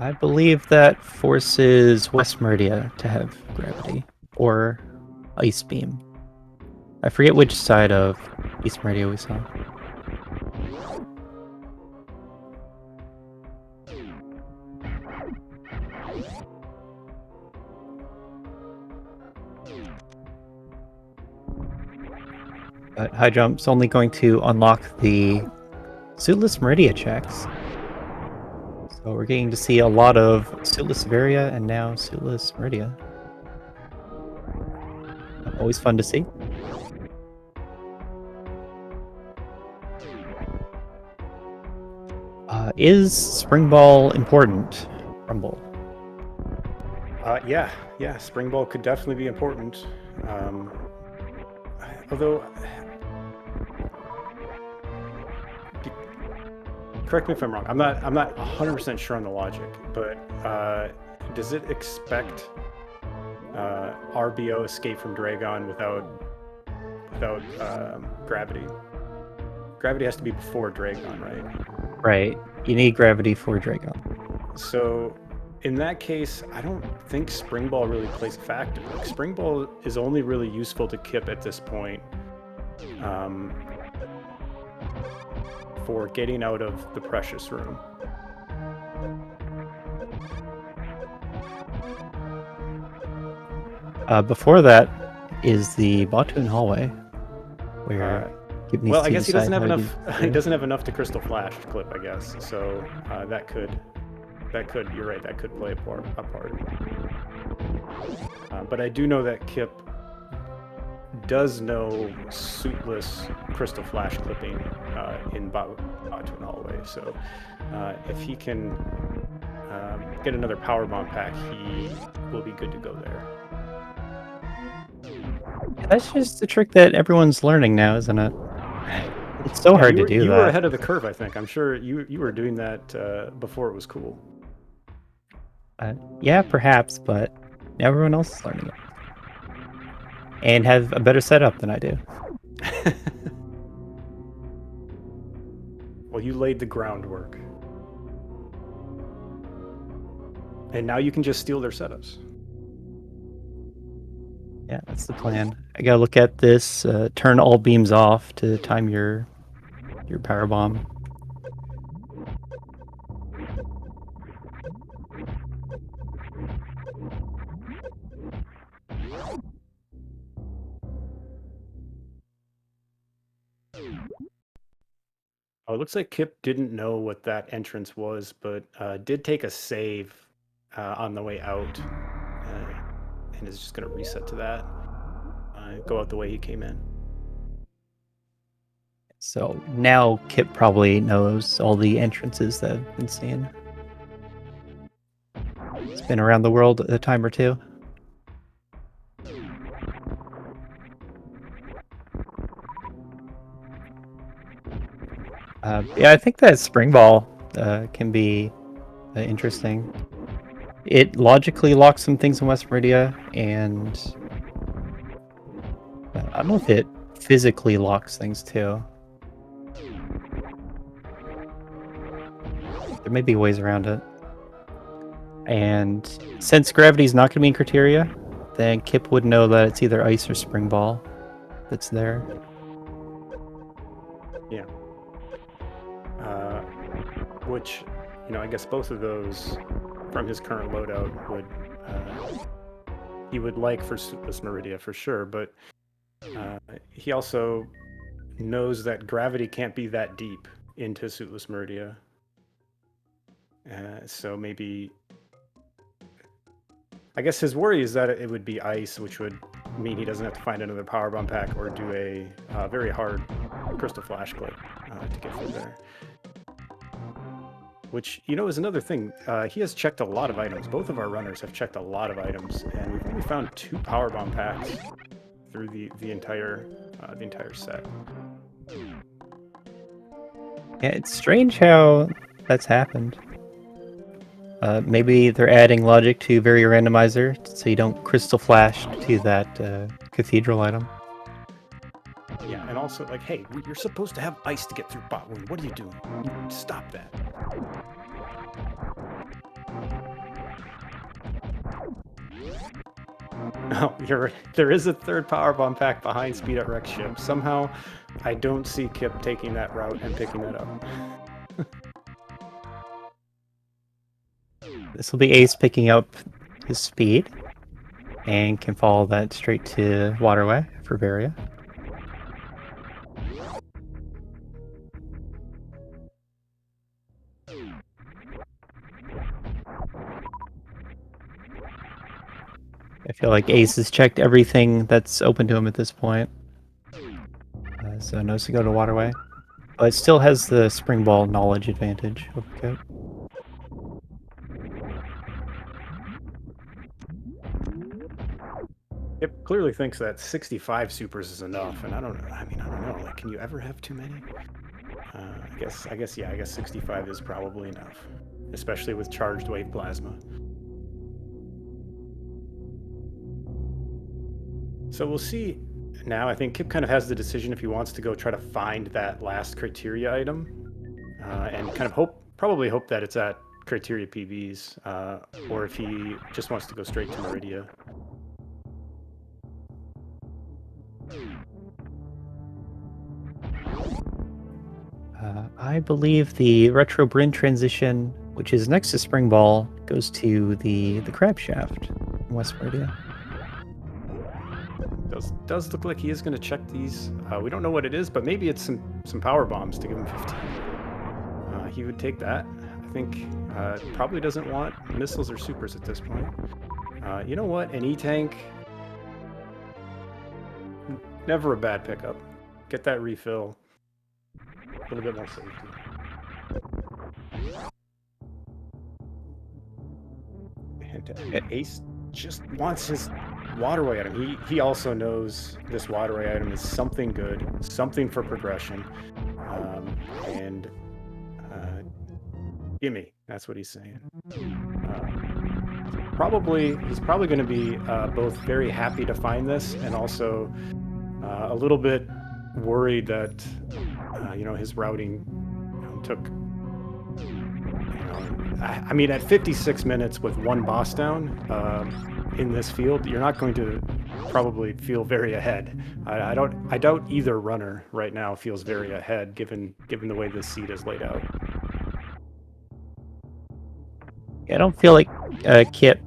I believe that forces West Meridia to have gravity or ice beam. I forget which side of East Meridia we saw. But high jump's only going to unlock the Suitless Meridia checks. So we're getting to see a lot of Suitless Varia and now Suitless Meridia. Always fun to see. Is Spring Ball important, Rumble? Yeah, Spring Ball could definitely be important. although, correct me if I'm wrong. I'm not 100% sure on the logic, but does it expect RBO escape from Dragon without gravity? Gravity has to be before Dragon, right? Right. You need gravity for Dragon. So in that case, I don't think Spring Ball really plays a factor. Like, Spring Ball is only really useful to Kipp at this point for getting out of the Precious Room. Before that is the Bottoon hallway, where Kipp needs well, to I guess he doesn't have decide enough. how He doesn't have enough to Crystal Flash Clip, I guess. So that could. You're right. That could play a part. But I do know that Kipp does know suitless Crystal Flash clipping in Bottoon hallway. So if he can get another Power Bomb pack, he will be good to go there. That's just the trick that everyone's learning now, isn't it? It's so hard to do that. You were ahead of the curve, I think. I'm sure you were doing that before it was cool. Yeah, perhaps, but everyone else is learning it. And have a better setup than I do. Well, you laid the groundwork. And now you can just steal their setups. Yeah, that's the plan. I gotta look at this, turn all beams off to time your power bomb. Oh, it looks like Kipp didn't know what that entrance was, but did take a save on the way out, and is just going to reset to that. Go out the way he came in. So now Kipp probably knows all the entrances that have been seen. It's been around the world a time or two. Yeah, I think that Spring Ball can be interesting. It logically locks some things in West Meridia, and I don't know if it physically locks things too. There may be ways around it. And since gravity's not going to be in criteria, then Kipp would know that it's either ice or Spring Ball that's there. Yeah. Which, I guess both of those from his current loadout he would like for Suitless Meridia for sure, but he also knows that gravity can't be that deep into Suitless Meridia. So maybe, I guess his worry is that it would be ice, which would mean he doesn't have to find another Power Bomb pack or do a very hard Crystal Flash clip to get through there. Which, is another thing. He has checked a lot of items. Both of our runners have checked a lot of items, and we've only found 2 Power Bomb packs through the entire set. Yeah, it's strange how that's happened. Maybe they're adding logic to very randomizer so you don't Crystal Flash to that cathedral item. Yeah, and also, like, hey, you're supposed to have ice to get through bot wound. What are you doing? Stop that. No, there is a third Power Bomb pack behind Speed at Rex ship. Somehow, I don't see Kipp taking that route and picking that up. This will be Ace picking up his speed and can follow that straight to Waterway for Varia. I feel like Ace has checked everything that's open to him at this point. So knows to go to Waterway. But it still has the Spring Ball knowledge advantage over Kipp. It clearly thinks that 65 supers is enough, and I don't know. I mean, I don't know. Like, can you ever have too many? Yeah. I guess 65 is probably enough, especially with charged wave plasma. So we'll see. Now, I think Kipp kind of has the decision if he wants to go try to find that last criteria item, and kind of probably hope that it's at criteria PBs, or if he just wants to go straight to Meridia. I believe the retro Bryn transition, which is next to Spring Ball, goes to the crab shaft in West Meridia. Does look like he is going to check these. We don't know what it is, but maybe it's some power bombs to give him 15. He would take that. I think probably doesn't want missiles or supers at this point. You know what? An E-tank, never a bad pickup. Get that refill. A little bit more safety. And Ace just wants his waterway item. He also knows this waterway item is something good, something for progression, and gimme. That's what he's saying. He's probably going to be both very happy to find this and also a little bit worried that his routing took. I mean, at 56 minutes with one boss down in this field, you're not going to probably feel very ahead. I doubt either runner right now feels very ahead, given the way this seed is laid out. I don't feel like Kipp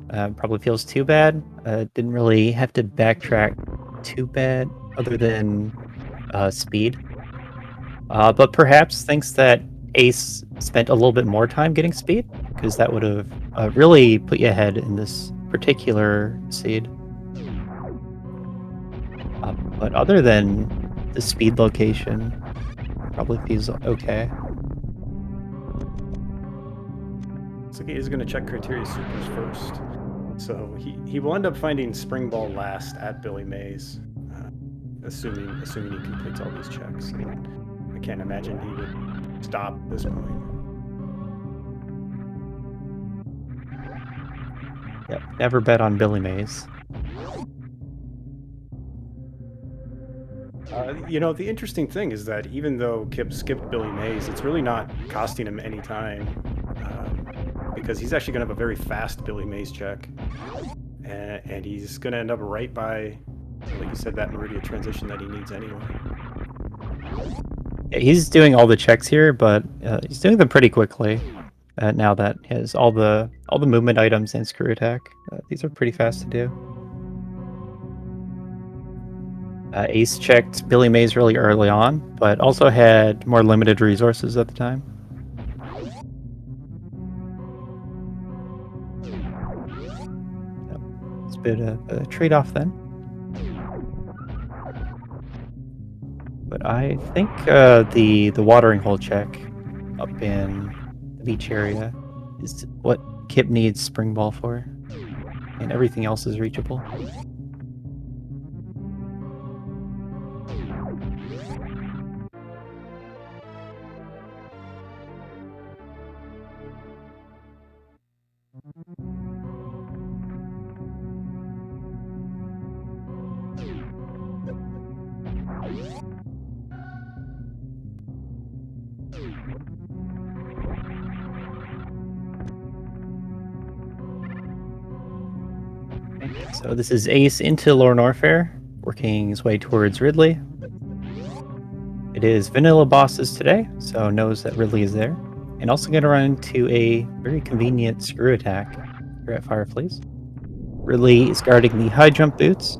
probably feels too bad. Didn't really have to backtrack too bad, other than speed. But perhaps thinks that Ace spent a little bit more time getting speed, because that would have really put you ahead in this particular seed. But other than the speed location, probably feels okay. Looks like he is going to check criteria supers first. So he will end up finding Spring Ball last at Billy Mays, assuming he completes all these checks. And I can't imagine he would stop at this point. Yep, never bet on Billy Mays. The interesting thing is that even though Kipp skipped Billy Mays, it's really not costing him any time, because he's actually going to have a very fast Billy Mays check, and he's going to end up right by, like you said, that Meridia transition that he needs anyway. Yeah, he's doing all the checks here, but he's doing them pretty quickly. Now that he has all the movement items and screw attack, these are pretty fast to do. Ace checked Billy Mays really early on, but also had more limited resources at the time. It's a bit of a trade-off then. But I think the watering hole check up in the beach area is what Kipp needs Spring Ball for, and everything else is reachable. So this is Ace into Lower Norfair, working his way towards Ridley. It is vanilla bosses today, so knows that Ridley is there. And also going to run into a very convenient screw attack here at Fireflies. Ridley is guarding the high jump boots,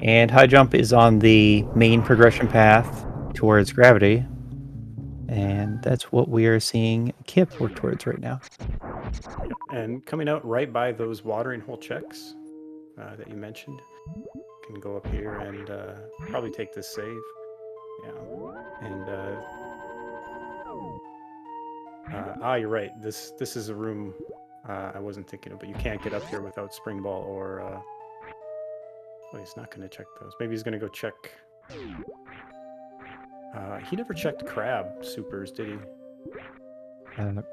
and high jump is on the main progression path towards gravity. And that's what we are seeing Kipp work towards right now. And coming out right by those watering hole checks that you mentioned, can go up here and probably take this save. Yeah, and you're right. This is a room I wasn't thinking of, but you can't get up here without Spring Ball or Oh, he's not going to check those. Maybe he's going to go check. He never checked crab supers, did he?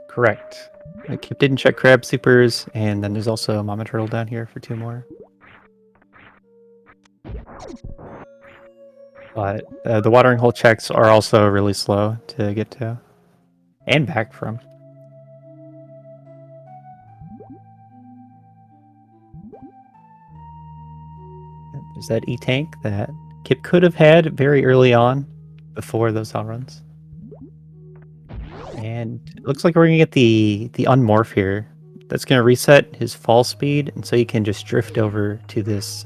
Correct. Kipp didn't check crab supers, and then there's also a mama turtle down here for 2 more. But the watering hole checks are also really slow to get to and back from. There's that E-tank that Kipp could have had very early on before those hot runs. And it looks like we're going to get the unmorph here. That's going to reset his fall speed, and so he can just drift over to this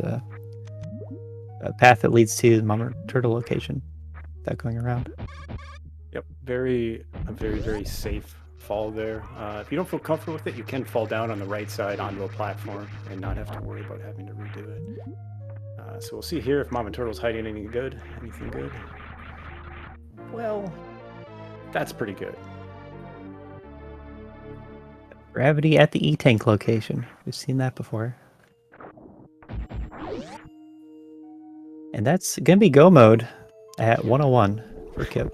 path that leads to the mama turtle location without going around. Yep, a very safe fall there. If you don't feel comfortable with it, you can fall down on the right side onto a platform and not have to worry about having to redo it. So we'll see here if Mama Turtle's hiding anything good. Well, that's pretty good. Gravity at the E-tank location. We've seen that before. And that's going to be go mode at 101 for Kipp.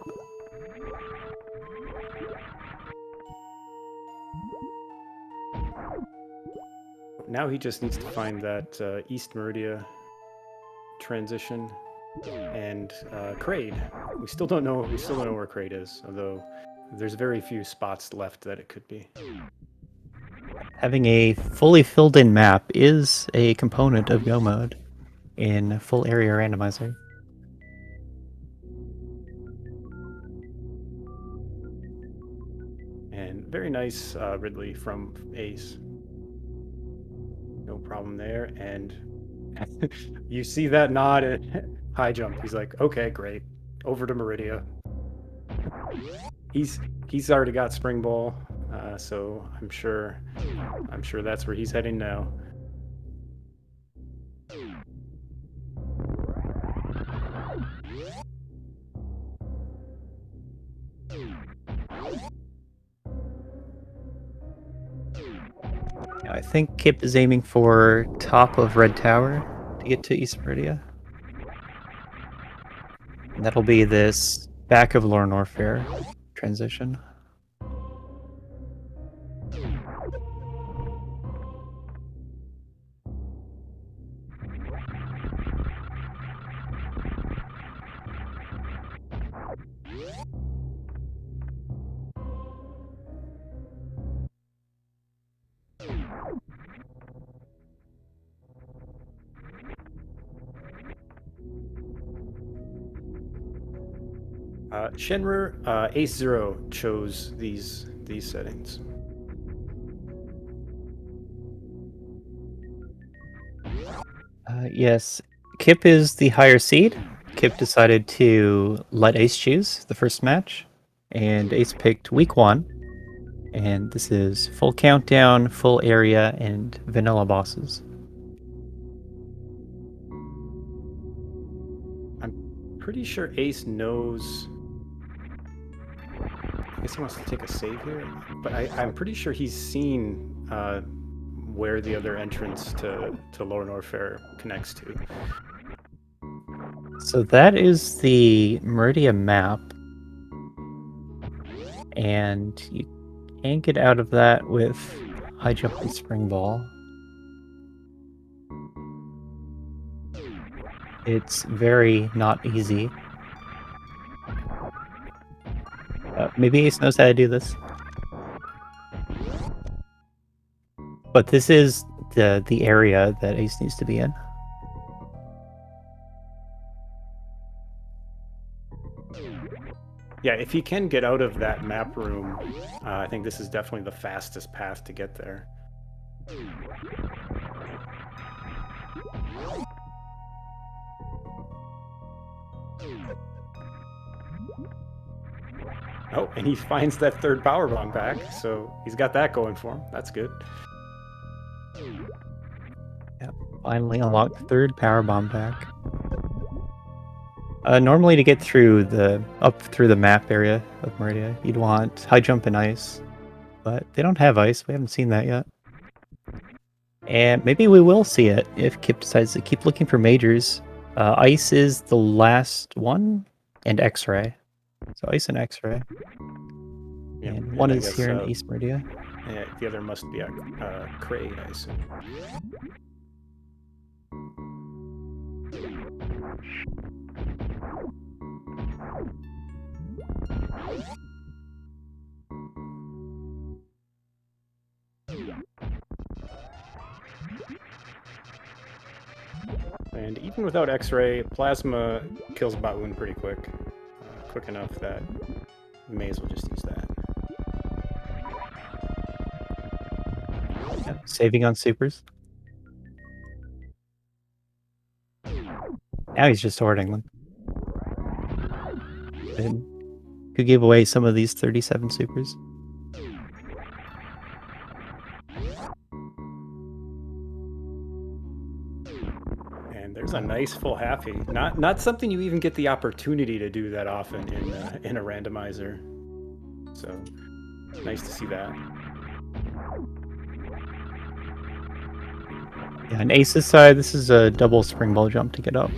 Now he just needs to find that East Meridia transition and Kraid. We still don't know where Kraid is, although there's very few spots left that it could be. Having a fully filled in map is a component of go mode in full area randomizer. And very nice Ridley from Ace. No problem there. And you see that nod at high jump. He's like, okay, great. Over to Meridia. He's already got Spring Ball, so I'm sure that's where he's heading now. I think Kipp is aiming for top of Red Tower to get to East Meridia. And that'll be this back of Lore Norfair transition. Shenrer, AceZer0 chose these settings. Yes, Kipp is the higher seed. Kipp decided to let Ace choose the first match, and Ace picked week 1. And this is full countdown, full area, and vanilla bosses. I'm pretty sure Ace knows. I guess he wants to take a save here, but I'm pretty sure he's seen where the other entrance to Lore Norfair connects to. So that is the Meridia map, and you can't get out of that with high jump and spring ball. It's very not easy. Maybe Ace knows how to do this. But this is the area that Ace needs to be in. Yeah, if he can get out of that map room, I think this is definitely the fastest path to get there. Oh, and he finds that third power bomb back, so he's got that going for him. That's good. Yep, finally unlocked the third power bomb back. Normally to get through up through the map area of Meridia, you'd want high jump and ice, but they don't have ice. We haven't seen that yet. And maybe we will see it if Kipp decides to keep looking for majors. Ice is the last one, and X-ray. So Ice and X-ray. Yeah, And one I is guess, here in Ace Meridia. the other must be a Kraid, I assume. And even without X-ray, Plasma kills Batwoon pretty quick. Quick enough that we may as well just use that. Yeah, saving on supers. Now he's just hoarding them. And could give away some of these 37 supers. And there's a nice full halfie. Not something you even get the opportunity to do that often in a randomizer. So nice to see that. Yeah, on Ace's side, this is a double spring ball jump to get up.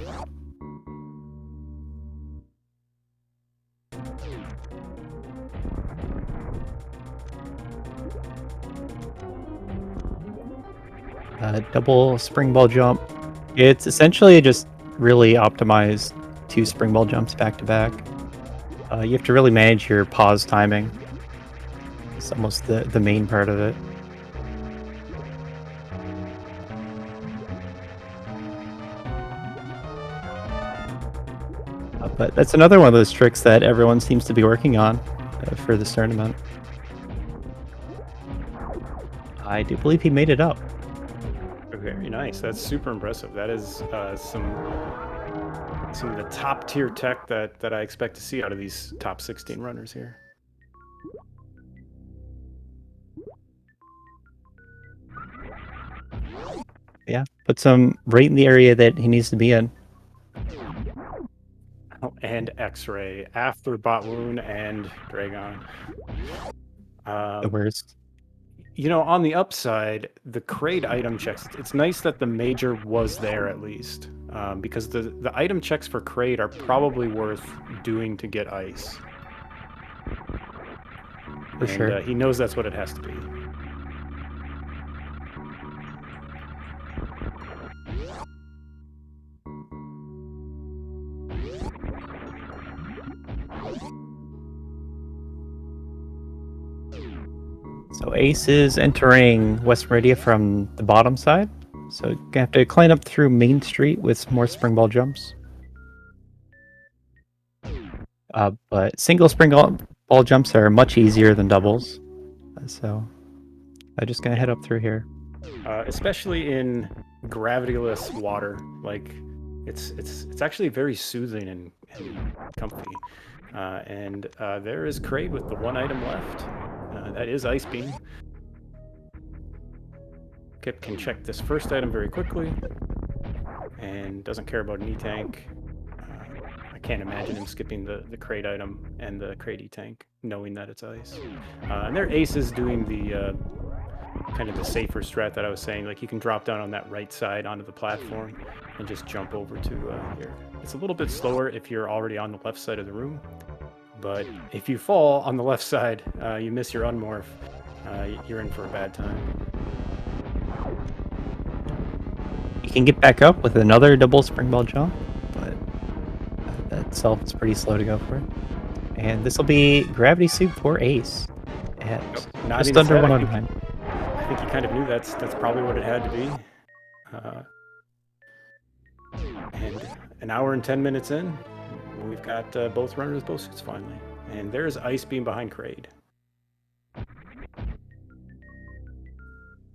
Double spring ball jump. It's essentially just really optimized 2 spring ball jumps back to back. You have to really manage your pause timing. It's almost the main part of it. But that's another one of those tricks that everyone seems to be working on for this tournament. I do believe he made it up. Very nice. That's super impressive. That is some of the top tier tech that I expect to see out of these top 16 runners here. Yeah, puts him right in the area that he needs to be in. Oh, and X-ray after Batwoon and Dragon. The worst. You know, on the upside, the Kraid item checks, it's nice that the major was there at least, because the item checks for Kraid are probably worth doing to get ice. For sure. He knows that's what it has to be. So Ace is entering West Meridia from the bottom side. So you have to climb up through Main Street with more spring ball jumps. But single spring ball jumps are much easier than doubles. So I'm just gonna head up through here. Especially in gravityless water, like it's actually very soothing and comfy. And there is Kraid with the one item left. That is Ice Beam. Kipp can check this first item very quickly and doesn't care about an E-Tank. I can't imagine him skipping the Kraid item and the Kraid E-Tank, knowing that it's ice. And their Ace is doing the kind of the safer strat that I was saying. Like, you can drop down on that right side onto the platform and just jump over to here. It's a little bit slower if you're already on the left side of the room, but if you fall on the left side, you miss your unmorph, you're in for a bad time. You can get back up with another double spring ball jump, but that itself is pretty slow to go for. And this will be Gravity Soup for Ace at just under 109. I think he kind of knew that's probably what it had to be. And an hour and 10 minutes in, we've got both runners, both suits finally. And there's Ice Beam behind Kraid.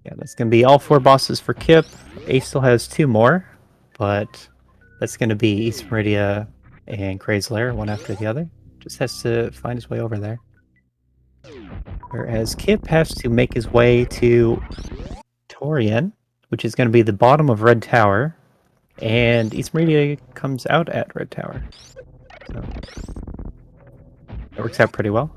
Yeah, that's going to be all 4 bosses for Kipp. Ace still has 2 more, but that's going to be East Meridia and Kraid's Lair, one after the other. Just has to find his way over there. Whereas Kipp has to make his way to Torian, which is going to be the bottom of Red Tower, and East Meridia comes out at Red Tower. So that works out pretty well.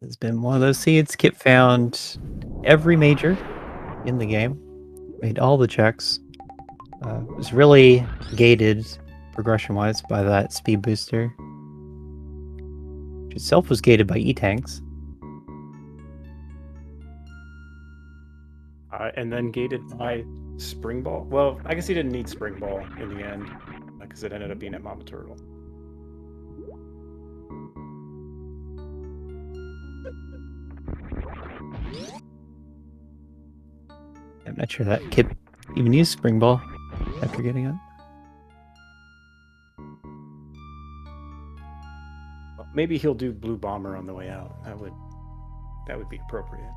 It's been one of those seeds. Kipp found every major in the game, made all the checks. Was really gated progression-wise by that speed booster, which itself was gated by E-tanks. And then gated by Spring Ball. Well, I guess he didn't need Spring Ball in the end, because it ended up being at Mama Turtle. I'm not sure that Kipp even used Spring Ball after getting it. Well, maybe he'll do Blue Bomber on the way out. That would be appropriate.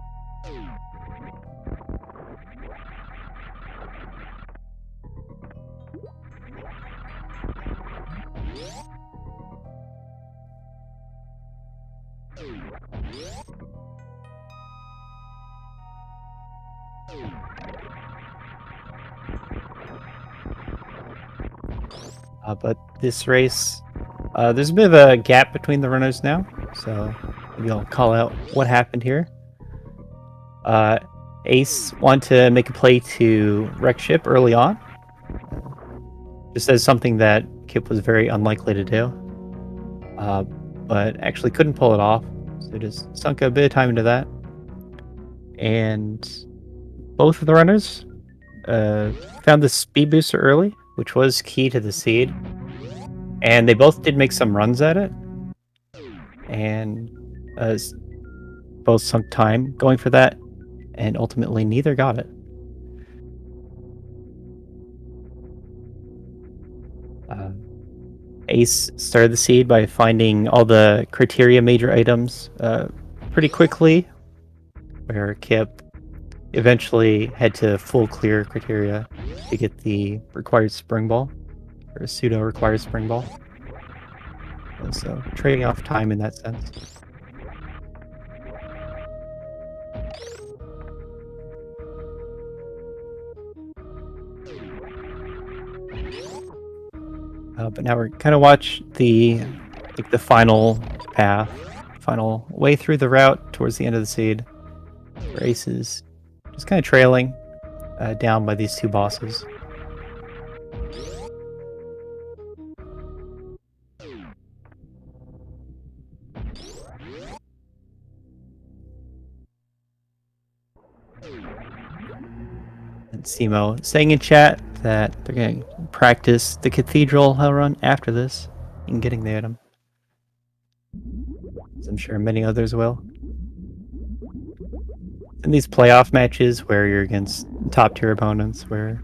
But this race, there's a bit of a gap between the runners now, so maybe I'll call out what happened here. Ace wanted to make a play to wreck ship early on. Just as something that Kipp was very unlikely to do. But actually couldn't pull it off, so just sunk a bit of time into that. And both of the runners found the speed booster early, which was key to the seed. And they both did make some runs at it. And both sunk time going for that, and ultimately neither got it. Ace started the seed by finding all the criteria major items pretty quickly, where Kipp eventually had to full clear criteria to get the required spring ball, or pseudo required spring ball. So trading off time in that sense. But now we're kind of watch the final path, final way through the route towards the end of the seed, where Ace is just kind of trailing down by these two bosses. And Simo saying in chat that they're going to practice the Cathedral Hell Run after this and getting the item. As I'm sure many others will. In these playoff matches where you're against top tier opponents, where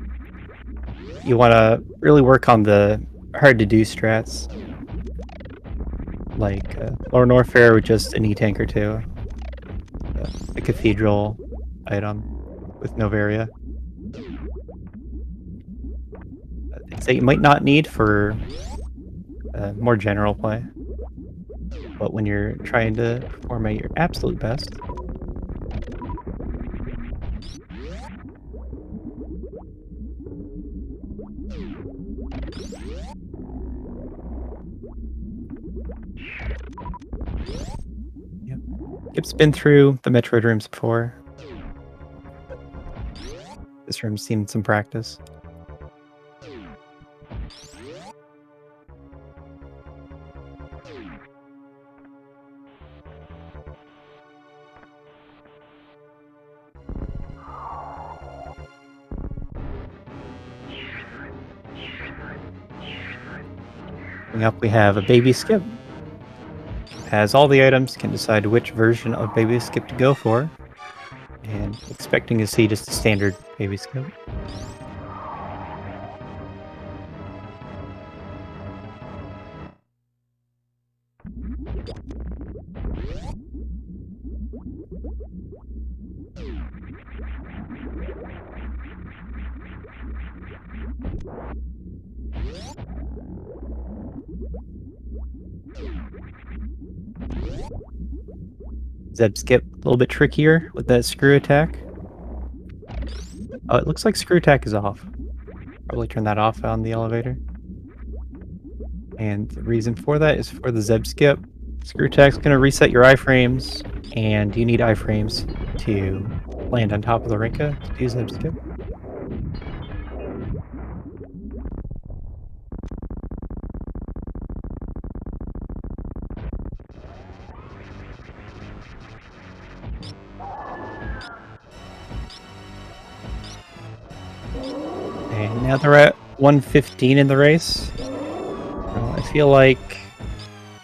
you want to really work on the hard to do strats, like Lower Norfair with just an E-tank or two, the Cathedral item with Novaria. Things that you might not need for more general play, but when you're trying to perform at your absolute best. Yep. Kipp's been through the Metroid rooms before. This room's seen some practice. Up we have a baby skip. Has all the items, can decide which version of baby skip to go for, and expecting to see just a standard baby skip. Zeb skip a little bit trickier with that screw attack. Oh, it looks like screw attack is off. Probably turn that off on the elevator. And the reason for that is for the Zeb skip. Screw attack's going to reset your iframes and you need iframes to land on top of the Rinka to do zip skip. And now they're at 115 in the race. I feel like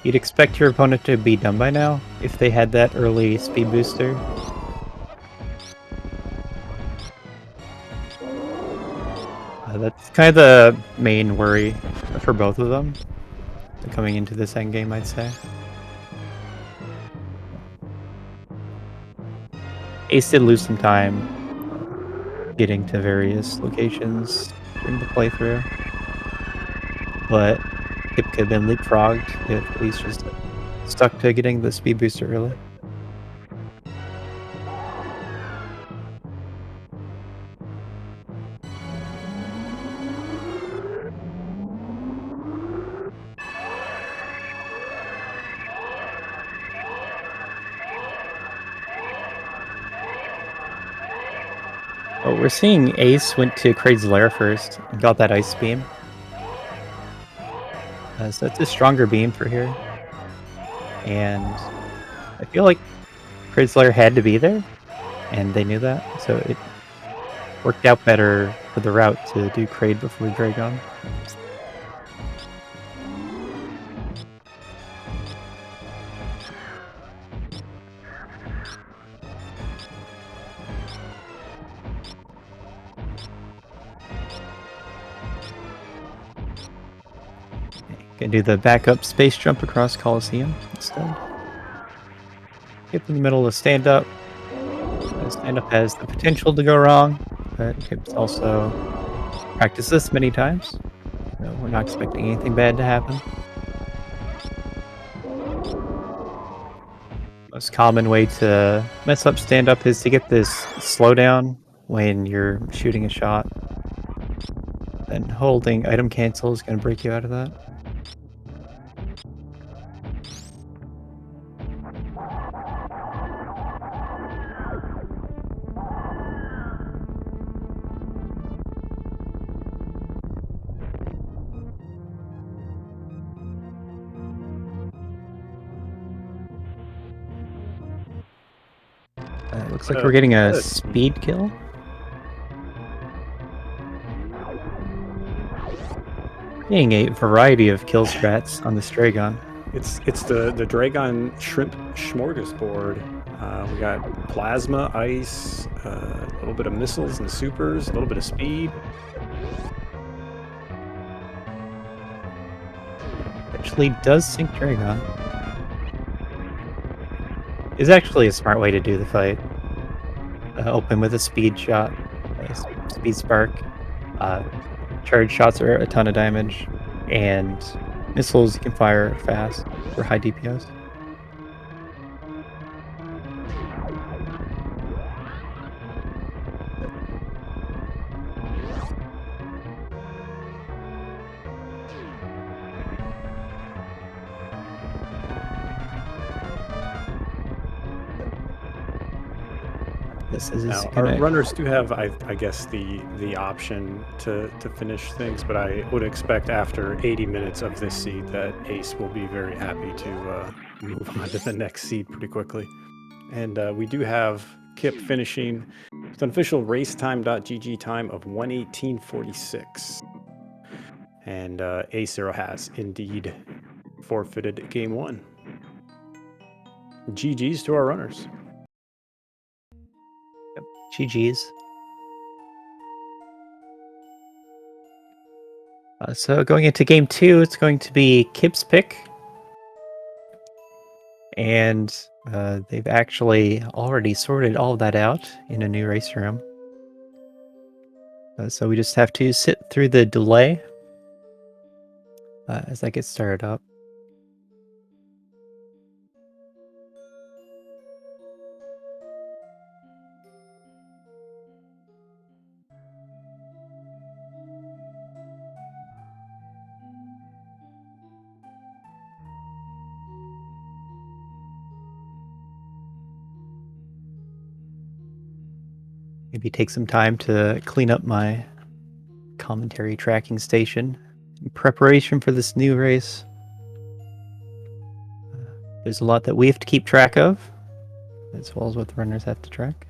you'd expect your opponent to be done by now if they had that early speed booster. That's kind of the main worry for both of them coming into this endgame, I'd say. Ace did lose some time getting to various locations during the playthrough, but Kipp could have been leapfrogged if he's just stuck to getting the speed booster early. Oh, we're seeing Ace went to Kraid's lair first and got that ice beam. So that's a stronger beam for here. And I feel like Kraid's lair had to be there, and they knew that, so it worked out better for the route to do Kraid before Dragon. Can do the backup space jump across Coliseum instead. Kipp in the middle of stand up. Stand up has the potential to go wrong, but Kipp's also practiced this many times. So we're not expecting anything bad to happen. Most common way to mess up stand up is to get this slowdown when you're shooting a shot. Then holding item cancel is going to break you out of that. Looks like we're getting a speed kill. Getting a variety of kill strats on this Dragon. It's the Dragon Shrimp Smorgasbord. We got plasma, ice, a little bit of missiles and supers, a little bit of speed. Actually does sync Dragon. Is actually a smart way to do the fight. Open with a speed shot, speed spark. Charge shots are a ton of damage, and missiles you can fire fast for high DPS. This is Now, our runners do have, I guess, the option to finish things, but I would expect after 80 minutes of this seed that Ace will be very happy to move on to the next seed pretty quickly. And we do have Kipp finishing with an official racetime.gg time of 1:18:46. And AceZer0 has indeed forfeited game one. GG's to our runners. GG's. So going into game two, it's going to be Kipp's pick. And they've actually already sorted all of that out in a new race room. So we just have to sit through the delay as that gets started up. maybe take some time to clean up my commentary tracking station in preparation for this new race. There's a lot that we have to keep track of, as well as what the runners have to track,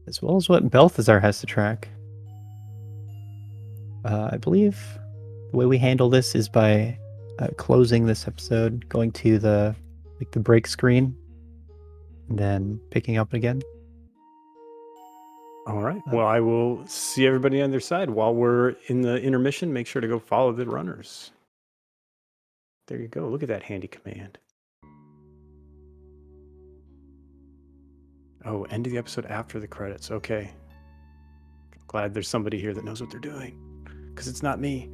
as well as what Balthazar has to track. I believe the way we handle this is by closing this episode, going to the break screen, and then picking up again. All right. Well, I will see everybody on their side. While we're in the intermission, make sure to go follow the runners. There you go. Look at that handy command. Oh, end of the episode after the credits. Okay. Glad there's somebody here that knows what they're doing, because it's not me.